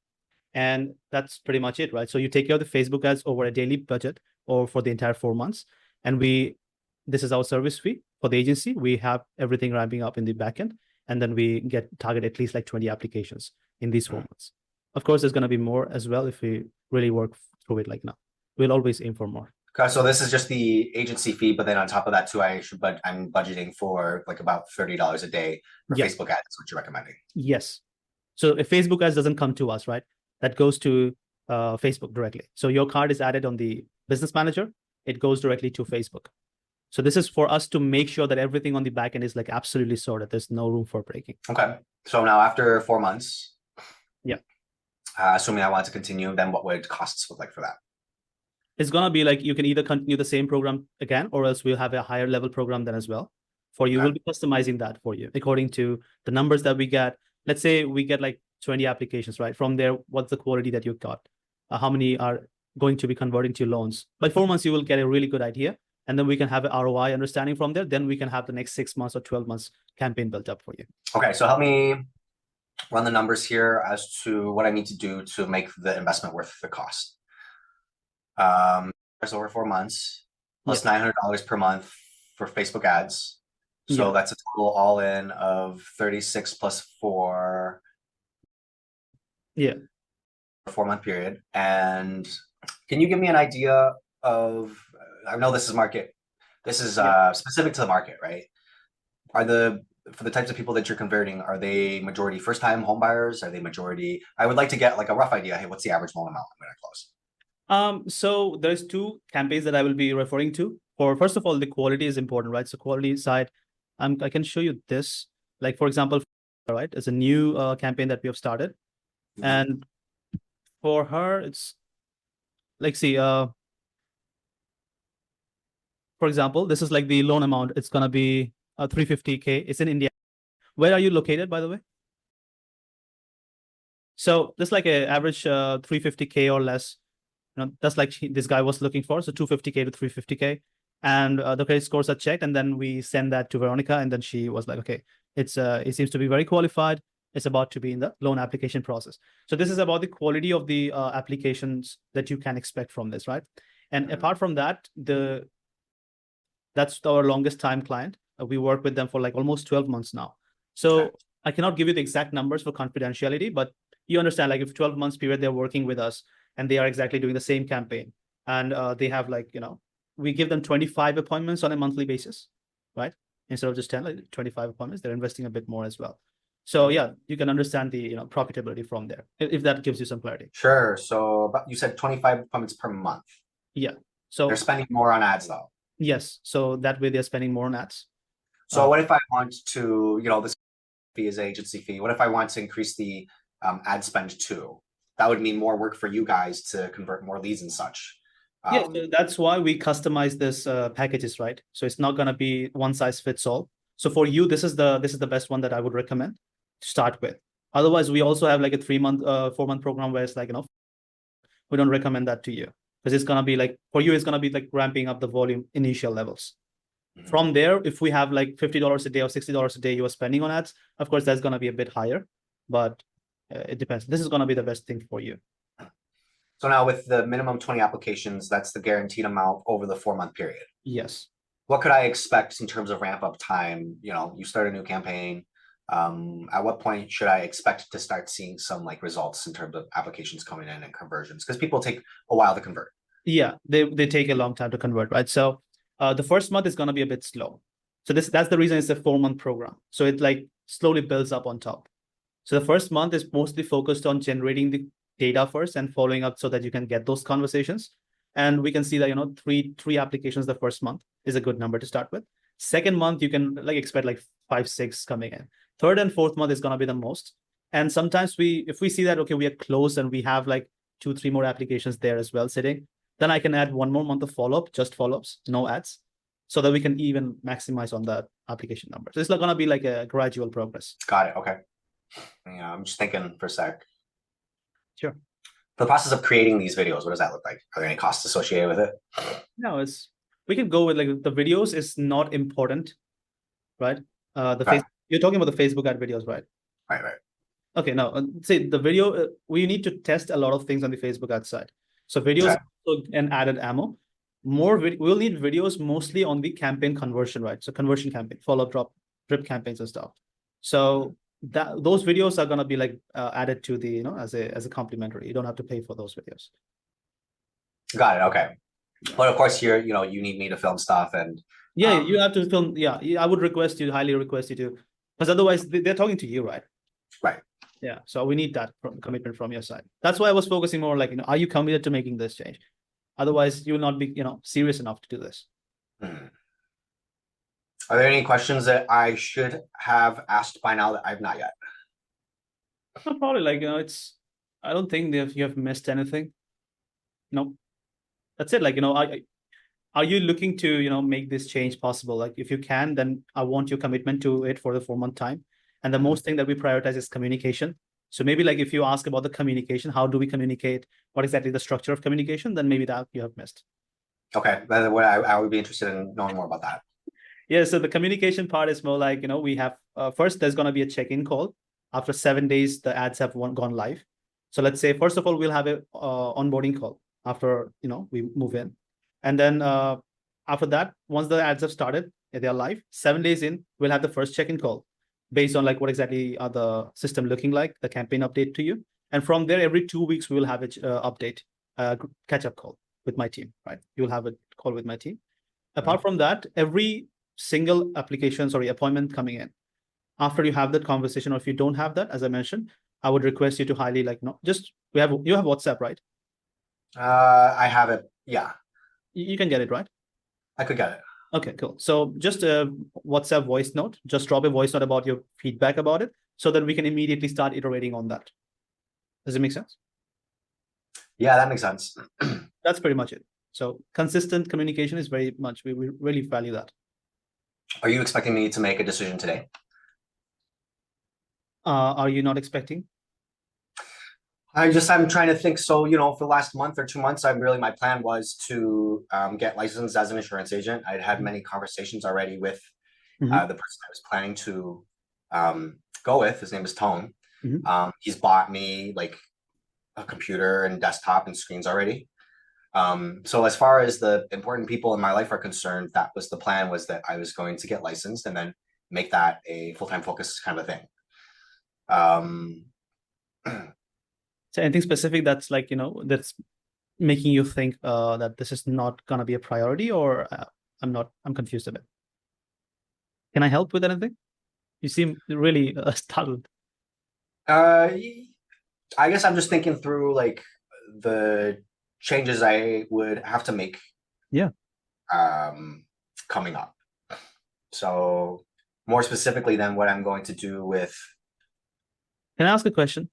And that's pretty much it, right? So you take care of the Facebook ads over a daily budget or for the entire 4 months. And this is our service fee for the agency. We have everything ramping up in the backend. And then we target at least like 20 applications in these 4 months. Of course, there's going to be more as well if we really work through it like now. We'll always aim for more. Okay, so this is just the agency fee, but then on top of that too, I'm budgeting for like about $30 a day for Facebook ads. That's what you're recommending. Yes. So if Facebook ads doesn't come to us, right, that goes to Facebook directly. So your card is added on the business manager. It goes directly to Facebook. So this is for us to make sure that everything on the back end is like absolutely sorted. There's no room for breaking. Okay. So now after 4 months, assuming I want to continue, then what would costs look like for that? It's going to be like you can either continue the same program again, or else we'll have a higher level program then as well for you. Okay. We'll be customizing that for you according to the numbers that we get. Let's say we get like 20 applications, right? From there, what's the quality that you got? How many are going to be converting to loans? By 4 months, you will get a really good idea. And then we can have an ROI understanding from there. Then we can have the next 6 months or 12 months campaign built up for you. Okay, so help me run the numbers here as to what I need to do to make the investment worth the cost. It's over 4 months, plus $900 per month for Facebook ads. So that's a total all in of 36 plus 4. Yeah. 4 month period. And can you give me an idea of, I know this is specific to the market, right? Are the for the types of people that you're converting, are they majority first-time home buyers? Are they majority? I would like to get like a rough idea. Hey, what's the average loan amount I'm going to close? So there's two campaigns that I will be referring to. First of all, the quality is important, right? So quality side, I can show you this. Like for example, right, it's a new campaign that we have started, and for her, it's like see, for example, this is like the loan amount. It's gonna be 350K. It's in India. Where are you located, by the way? So this like a average 350K or less. You know, that's like this guy was looking for. So 250K to 350K. And the credit scores are checked. And then we send that to Veronica. And then she was like, okay, it seems to be very qualified. It's about to be in the loan application process. So this is about the quality of the applications that you can expect from this, right? And apart from that, that's our longest time client. We work with them for like almost 12 months now. So I cannot give you the exact numbers for confidentiality, but you understand, like if 12 months period, they're working with us and they are exactly doing the same campaign. And they have like, we give them 25 appointments on a monthly basis, right? Instead of just 10, like 25 appointments, they're investing a bit more as well. So yeah, you can understand the profitability from there, if that gives you some clarity. Sure. So you said 25 appointments per month. Yeah. So they're spending more on ads though. Yes. So that way they're spending more on ads. So what if I want to, this fee is agency fee. What if I want to increase the ad spend too? That would mean more work for you guys to convert more leads and such. Yeah, so that's why we customize this packages, right? So it's not going to be one size fits all. So for you, this is the best one that I would recommend to start with. Otherwise, we also have like a 3-month, 4-month program where it's like, we don't recommend that to you because it's going to be like, for you, it's going to be like ramping up the volume initial levels. From there, if we have like $50 a day or $60 a day you are spending on ads, of course, that's going to be a bit higher, but it depends. This is going to be the best thing for you. So now with the minimum 20 applications, that's the guaranteed amount over the 4-month period. Yes. What could I expect in terms of ramp up time? You start a new campaign. At what point should I expect to start seeing some like results in terms of applications coming in and conversions? Because people take a while to convert. Yeah, they take a long time to convert, right? So the first month is going to be a bit slow. So that's the reason it's a 4-month program. So it like slowly builds up on top. So the first month is mostly focused on generating the data first and following up so that you can get those conversations. And we can see that, three applications the first month is a good number to start with. Second month, you can like expect like 5, 6 coming in. Third and fourth month is going to be the most. And sometimes if we see that, okay, we are close and we have like 2, 3 more applications there as well sitting, then I can add 1 more month of follow-up, just follow-ups, no ads, so that we can even maximize on that application number. So it's going to be like a gradual progress. Got it. Okay. Yeah, I'm just thinking for a sec. Sure. For the process of creating these videos, what does that look like? Are there any costs associated with it? No, we can go with like the videos is not important, right? You're talking about the Facebook ad videos, right? Right. Okay, now say the video, we need to test a lot of things on the Facebook ad side. So videos also an added ammo. We'll need videos mostly on the campaign conversion, right? So conversion campaign, follow-up, drip campaigns and stuff. So those videos are going to be like added to the, as a complimentary. You don't have to pay for those videos. Got it. Okay. But of course you need me to film stuff and you have to film. Yeah, I would highly request you to, because otherwise they're talking to you, right? Right. Yeah. So we need that commitment from your side. That's why I was focusing more like, are you committed to making this change? Otherwise you will not be, serious enough to do this. Are there any questions that I should have asked by now that I've not yet? Probably like, I don't think you have missed anything. No, that's it. Like, are you looking to, make this change possible? Like if you can, then I want your commitment to it for the 4-month time. And the most thing that we prioritize is communication. So maybe like if you ask about the communication, how do we communicate? What exactly the structure of communication? Then maybe that you have missed. Okay, I would be interested in knowing more about that. Yeah, so the communication part is more like, we have, first there's going to be a check-in call. After 7 days, the ads have gone live. So let's say, first of all, we'll have a onboarding call after, we move in. And then after that, once the ads have started, they are live, 7 days in, we'll have the first check-in call based on like what exactly are the system looking like, the campaign update to you. And from there, every 2 weeks, we will have an update, catch-up call with my team, right? You'll have a call with my team. Apart from that, every single appointment coming in, after you have that conversation, or if you don't have that, as I mentioned, I would request you to highly like, no, just you have WhatsApp, right? I have it. Yeah, You can get it, right? I could get it. Okay, cool. So just a WhatsApp voice note, just drop a voice note about your feedback about it so that we can immediately start iterating on that. Does it make sense? Yeah, that makes sense. That's pretty much it. So consistent communication is very much, we really value that. Are you expecting me to make a decision today? Are you not expecting? I'm trying to think. So, for the last month or 2 months, my plan was to get licensed as an insurance agent. I'd had many conversations already with the person I was planning to go with. His name is Tone. He's bought me like a computer and desktop and screens already. So as far as the important people in my life are concerned, that was the plan, was that I was going to get licensed and then make that a full-time focus kind of a thing. So anything specific that's like, that's making you think that this is not going to be a priority, or I'm confused a bit. Can I help with anything? You seem really startled. I guess I'm just thinking through like the changes I would have to make. Yeah. Coming up. So more specifically than what I'm going to do with. Can I ask a question?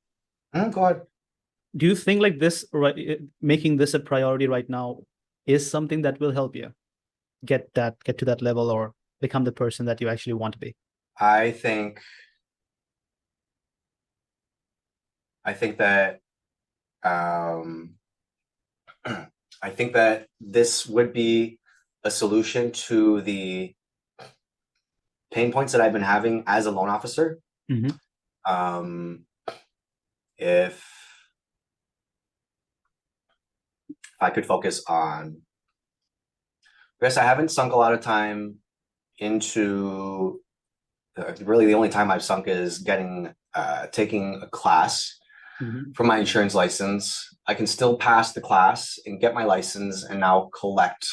Go ahead. Do you think like this, right, making this a priority right now is something that will help you get to that level or become the person that you actually want to be? I think that I think that this would be a solution to the pain points that I've been having as a loan officer. If I could focus on, I guess I haven't sunk a lot of time into, really the only time I've sunk is taking a class for my insurance license. I can still pass the class and get my license and now collect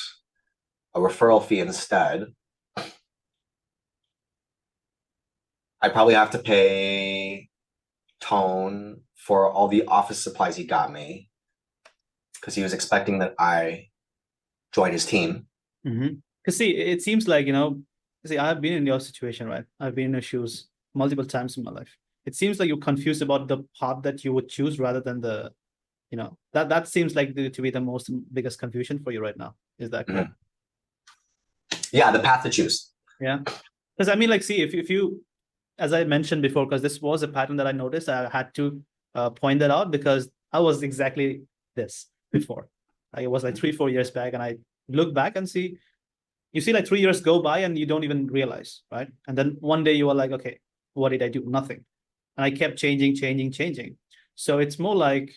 a referral fee instead. I probably have to pay Tone for all the office supplies he got me because he was expecting that I join his team. Because see, it seems like, I've been in your situation, right? I've been in your shoes multiple times in my life. It seems like you're confused about the path that you would choose rather than the, that seems like to be the biggest confusion for you right now. Is that correct? Yeah, the path to choose. Yeah. Because I mean, like, see, if you, as I mentioned before, because this was a pattern that I noticed, I had to point that out because I was exactly this before. It was like 3-4 years back, and I look back and you see like 3 years go by and you don't even realize, right? And then one day you are like, okay, what did I do? Nothing. And I kept changing. So it's more like,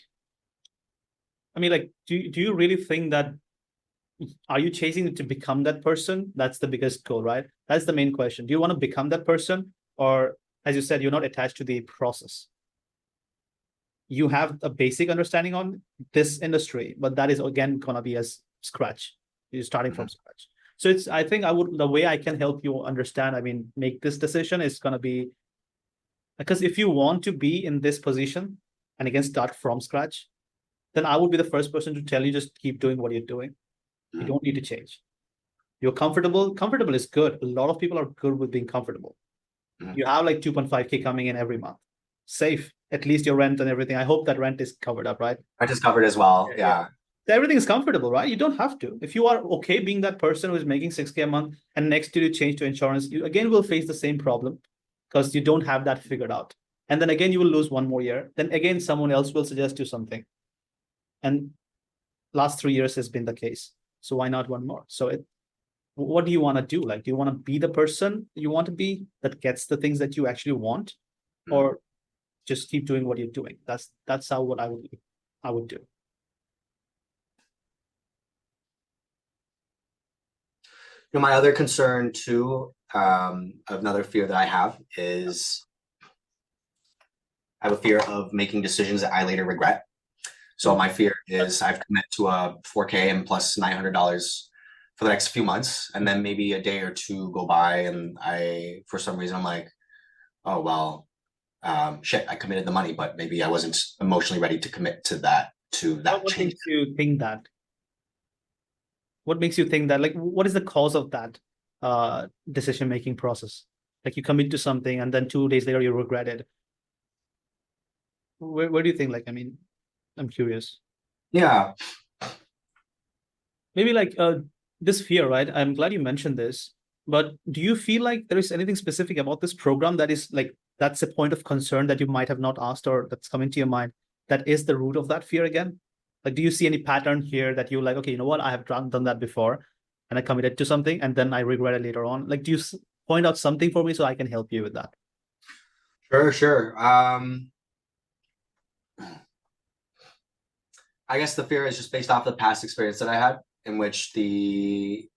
I mean, like, do you really think that, are you chasing to become that person? That's the biggest goal, right? That's the main question. Do you want to become that person? Or, as you said, you're not attached to the process. You have a basic understanding on this industry, but that is again gonna be as scratch. You're starting from scratch. So I think the way I can help you understand, I mean, make this decision is gonna be, because if you want to be in this position and again start from scratch, then I would be the first person to tell you just keep doing what you're doing. You don't need to change. You're comfortable. Comfortable is good. A lot of people are good with being comfortable. You have like 2.5K coming in every month. Safe. At least your rent and everything. I hope that rent is covered up, right? Rent is covered as well. Yeah. Everything is comfortable, right? You don't have to. If you are okay being that person who's making 6K a month and next year you change to insurance, you again will face the same problem because you don't have that figured out. And then again, you will lose 1 more year. Then again, someone else will suggest you something. And last 3 years has been the case. So why not 1 more? So what do you want to do? Like, do you want to be the person you want to be that gets the things that you actually want, or just keep doing what you're doing? That's what I would do. My other concern too, another fear that I have is I have a fear of making decisions that I later regret. So my fear is I've committed to a 4K and plus $900 for the next few months, and then maybe a day or two go by and for some reason I'm like, oh, well, shit, I committed the money, but maybe I wasn't emotionally ready to commit to that What change. makes you think that? What makes you think that? Like, what is the cause of that decision-making process? Like you commit to something and then 2 days later you regret it. Where do you think? Like, I mean, I'm curious. Yeah. Maybe like this fear, right? I'm glad you mentioned this, but do you feel like there is anything specific about this program that is like, that's a point of concern that you might have not asked or that's coming to your mind that is the root of that fear again? Like, do you see any pattern here that you're like, okay, you know what? I have done that before and I committed to something and then I regret it later on. Like, do you point out something for me so I can help you with that? Sure. I guess the fear is just based off the past experience that I had, in which it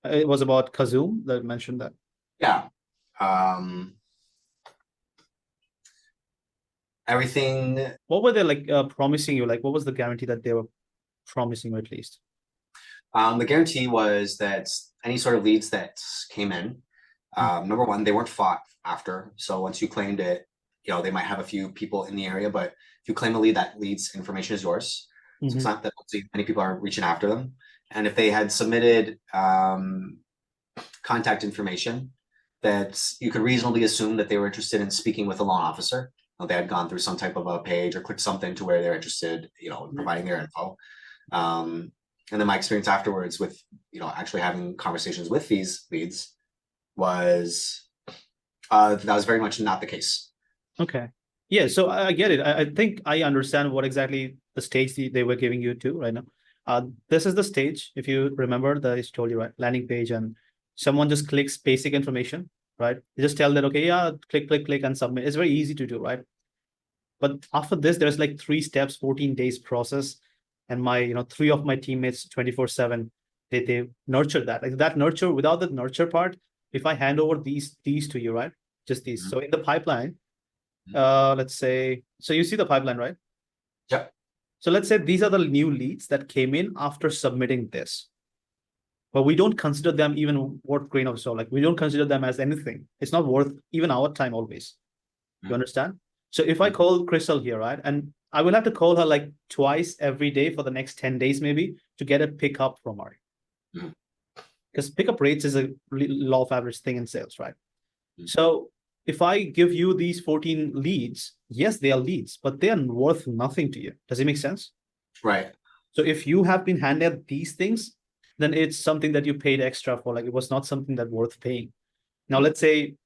was about Kazoom that mentioned that. Yeah. Everything. What were they like promising you? Like, what was the guarantee that they were promising you at least? The guarantee was that any sort of leads that came in, number one, they weren't fought after. So once you claimed it, they might have a few people in the area, but if you claim a lead, that lead's information is yours. So it's not that many people are reaching after them. And if they had submitted contact information, that you could reasonably assume that they were interested in speaking with a loan officer. They had gone through some type of a page or clicked something to where they're interested, in providing their info. And then my experience afterwards with, actually having conversations with these leads was that was very much not the case. Okay. Yeah, so I get it. I think I understand what exactly the stage they were giving you to right now. This is the stage, if you remember, that I told you, right? Landing page, and someone just clicks basic information, right? You just tell that, okay, yeah, click, and submit. It's very easy to do, right? But after this, there's like 3 steps, 14 days process. And my, 3 of my teammates 24/7, they nurture that. Like that nurture, without the nurture part, if I hand over these to you, right? Just these. So in the pipeline, let's say, so you see the pipeline, right? Yep. So let's say these are the new leads that came in after submitting this. But we don't consider them even worth grain of salt. Like we don't consider them as anything. It's not worth even our time always. You understand? So if I call Crystal here, right? And I will have to call her like twice every day for the next 10 days, maybe, to get a pickup from her. Because pickup rates is a law of average thing in sales, right? So if I give you these 14 leads, yes, they are leads, but they are worth nothing to you. Does it make sense? Right. So if you have been handed these things, then it's something that you paid extra for. Like it was not something that worth paying. Now, let's say,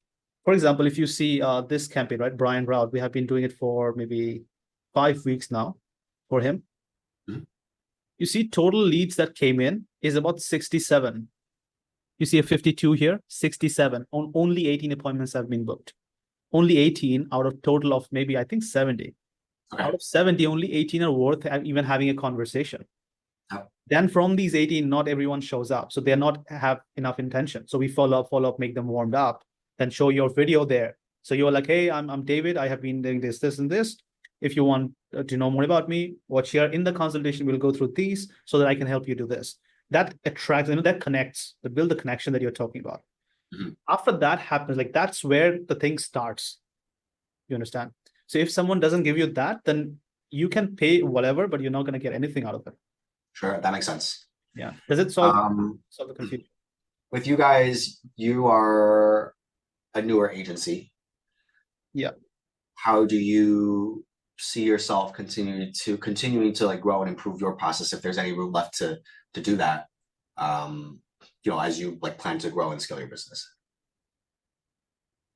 for example, if you see this campaign, right? Brian Rout, we have been doing it for maybe 5 weeks now for him. You see total leads that came in is about 67. You see a 52 here, 67. Only 18 appointments have been booked. Only 18 out of total of maybe, I think 70. Okay. Out of 70, only 18 are worth even having a conversation. Then from these 18, not everyone shows up. So they're not have enough intention. So we follow up, make them warmed up, then show your video there. So you're like, hey, I'm David. I have been doing this, and this. If you want to know more about me, watch here in the consultation. We'll go through these so that I can help you do this. That attracts, that connects, that build the connection that you're talking about. After that happens, like that's where the thing starts. You understand? So if someone doesn't give you that, then you can pay whatever, but you're not going to get anything out of it. Sure, that makes sense. Yeah. Does it solve the confusion? With you guys, you are a newer agency. Yeah. How do you see yourself continuing to like grow and improve your process, if there's any room left to do that, as you like plan to grow and scale your business?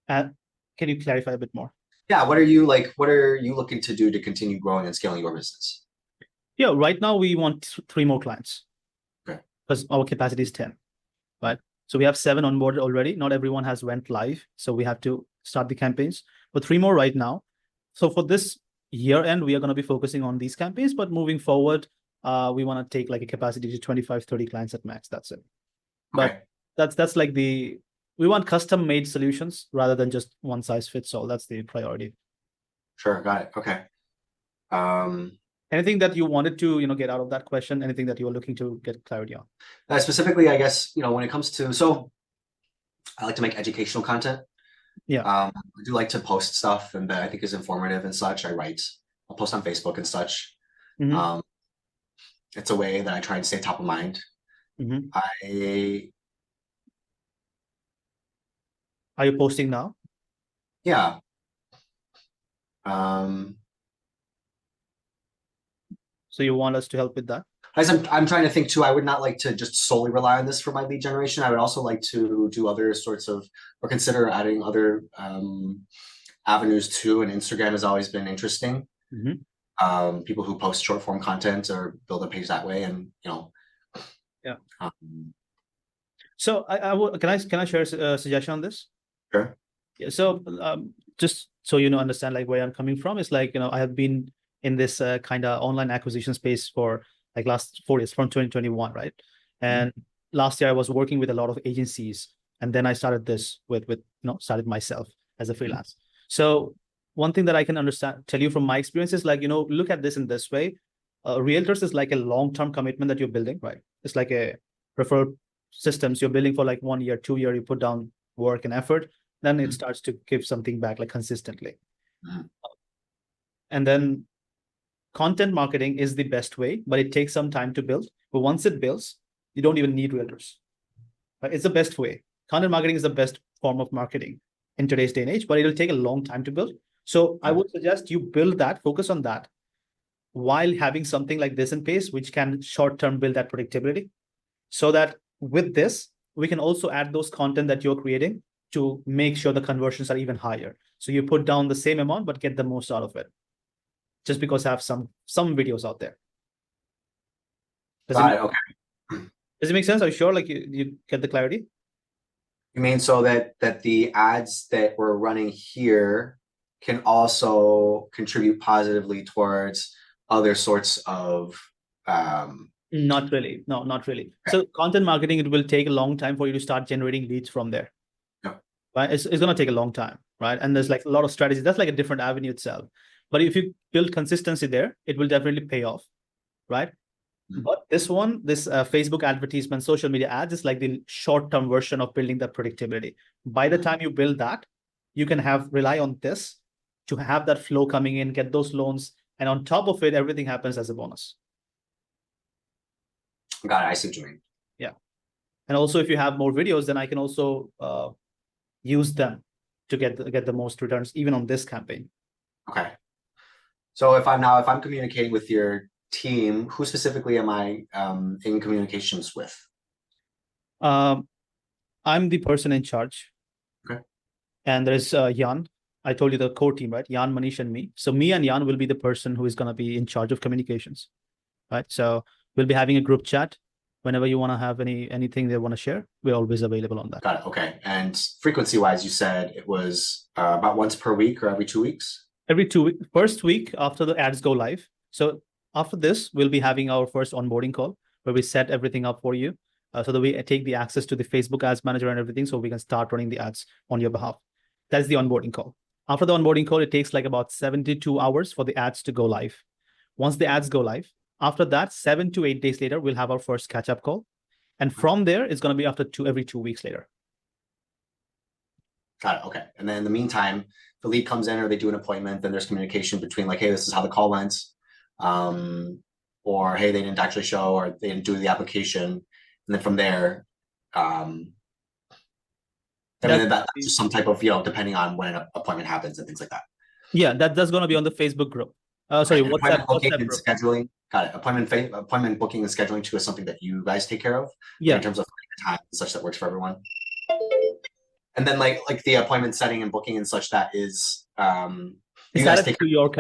Can you clarify a bit more? Yeah, what are you looking to do to continue growing and scaling your business? Yeah, right now we want 3 more clients. Okay. Because our capacity is 10, right? So we have 7 on board already. Not everyone has went live, so we have to start the campaigns. But 3 more right now. So for this year end, we are going to be focusing on these campaigns, but moving forward, we want to take like a capacity to 25, 30 clients at max. That's it. Okay. But that's like we want custom made solutions rather than just one size fits all. That's the priority. Sure. Got it. Okay. Anything that you wanted to, get out of that question? Anything that you were looking to get clarity on? Specifically, I guess, when it comes to, so I like to make educational content. Yeah. I do like to post stuff and that I think is informative and such. I'll post on Facebook and such. Mhm. It's a way that I try and stay top of mind. Mhm. I Are you posting now? Yeah. Um, So you want us to help with that? as I'm trying to think too, I would not like to just solely rely on this for my lead generation. I would also like to do other sorts of, or consider adding other avenues too. And Instagram has always been interesting. Mhm. People who post short form content or build a page that way, and Yeah. um, So can I share a suggestion on this? sure. Yeah. So just so you know, understand like where I'm coming from, it's like, I have been in this kind of online acquisition space for like last 4 years, from 2021, right? And last year I was working with a lot of agencies, and then I started this with started myself as a freelance. So one thing that I can tell you from my experience is like, look at this in this way. Realtors is like a long-term commitment that you're building, right? It's like a referral systems you're building for like 1 year, 2 year, you put down work and effort, then it starts to give something back like consistently. And then content marketing is the best way, but it takes some time to build. But once it builds, you don't even need realtors. Right? It's the best way. Content marketing is the best form of marketing in today's day and age, but it'll take a long time to build. So I would suggest you build that, focus on that, while having something like this in place, which can short-term build that predictability. So that with this, we can also add those content that you're creating to make sure the conversions are even higher. So you put down the same amount, but get the most out of it. Just because I have some videos out there. Does it make sense? Are you sure? Like you get the clarity? You mean so that the ads that we're running here can also contribute positively towards other sorts of Not really. No, not really. So content marketing, it will take a long time for you to start generating leads from there. Yeah. Right? It's going to take a long time, right? And there's like a lot of strategies. That's like a different avenue itself. But if you build consistency there, it will definitely pay off, right? But this Facebook advertisement, social media ads is like the short-term version of building that predictability. By the time you build that, you can rely on this to have that flow coming in, get those loans, and on top of it, everything happens as a bonus. Got it. I see what you mean. Yeah. And also, if you have more videos, then I can also use them to get the most returns, even on this campaign. Okay. So if I'm communicating with your team, who specifically am I in communications with? I'm the person in charge. Okay. And there's Jan. I told you the core team, right? Jan, Manish, and me. So me and Jan will be the person who is going to be in charge of communications, right? So we'll be having a group chat. Whenever you want to have anything they want to share, we're always available on that. Got it. Okay. And frequency-wise, you said it was about once per week or every 2 weeks? Every 2 weeks. First week after the ads go live. So after this, we'll be having our first onboarding call where we set everything up for you, so that we take the access to the Facebook ads manager and everything, so we can start running the ads on your behalf. That's the onboarding call. After the onboarding call, it takes like about 72 hours for the ads to go live. Once the ads go live, after that, 7 to 8 days later, we'll have our first catch-up call. And from there, it's going to be every 2 weeks later. Got it. Okay. And then in the meantime, the lead comes in or they do an appointment, then there's communication between like, hey, this is how the call went. Or hey, they didn't actually show, or they didn't do the application. And then from there, that's just some type of, depending on when an appointment happens and things like that. Yeah, that's going to be on the Facebook group. Sorry, WhatsApp and group. Scheduling. Got it. Appointment booking and scheduling too is something that you guys take care of. Yeah. In terms of time and such that works for everyone. And then like the appointment setting and booking and such, that is you guys take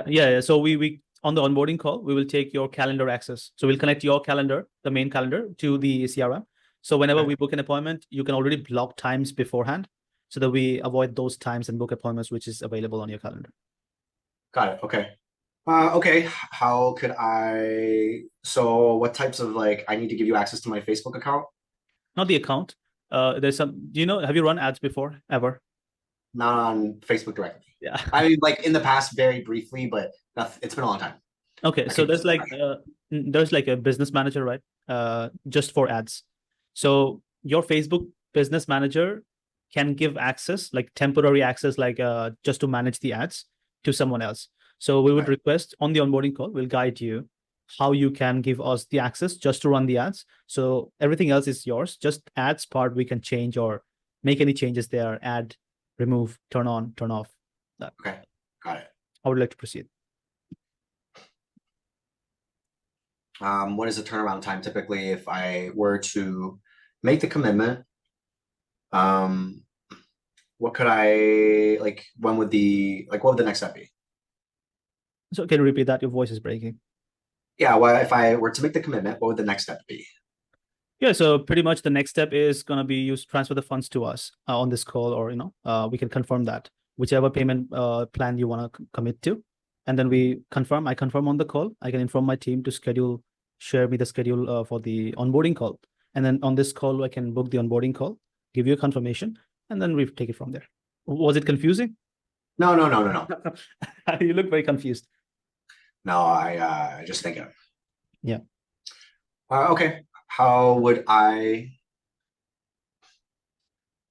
yeah. So we on the onboarding call, we will take your calendar access. So we'll connect your calendar, the main calendar, to the CRM. So whenever we book an appointment, you can already block times beforehand, so that we avoid those times and book appointments which is available on your calendar. Got it. Okay. Okay. How could so what types of I need to give you access to my Facebook account? Not the account. There's some, have you run ads before ever? Not on Facebook directly. Yeah. I mean, in the past, very briefly, but it's been a long time. Okay. So there's like a business manager, right? Just for ads. So your Facebook business manager can give access, like temporary access, like just to manage the ads to someone else. So we would request on the onboarding call, we'll guide you how you can give us the access just to run the ads. So everything else is yours. Just ads part we can change or make any changes there, add, remove, turn on, turn off. Okay, got it. I would like to proceed. What is the turnaround time typically if I were to make the commitment? What could I like? When would what would the next step be? So can you repeat that? Your voice is breaking. Yeah, well, if I were to make the commitment, what would the next step be? Yeah, so pretty much the next step is going to be you transfer the funds to us on this call, or we can confirm that whichever payment plan you want to commit to, and then we confirm. I confirm on the call. I can inform my team to share me the schedule for the onboarding call, and then on this call I can book the onboarding call, give you a confirmation, and then we take it from there. Was it confusing? No. You look very confused. No, I just think it. Yeah. Okay. How would I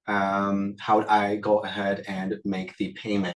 go ahead and make the payment?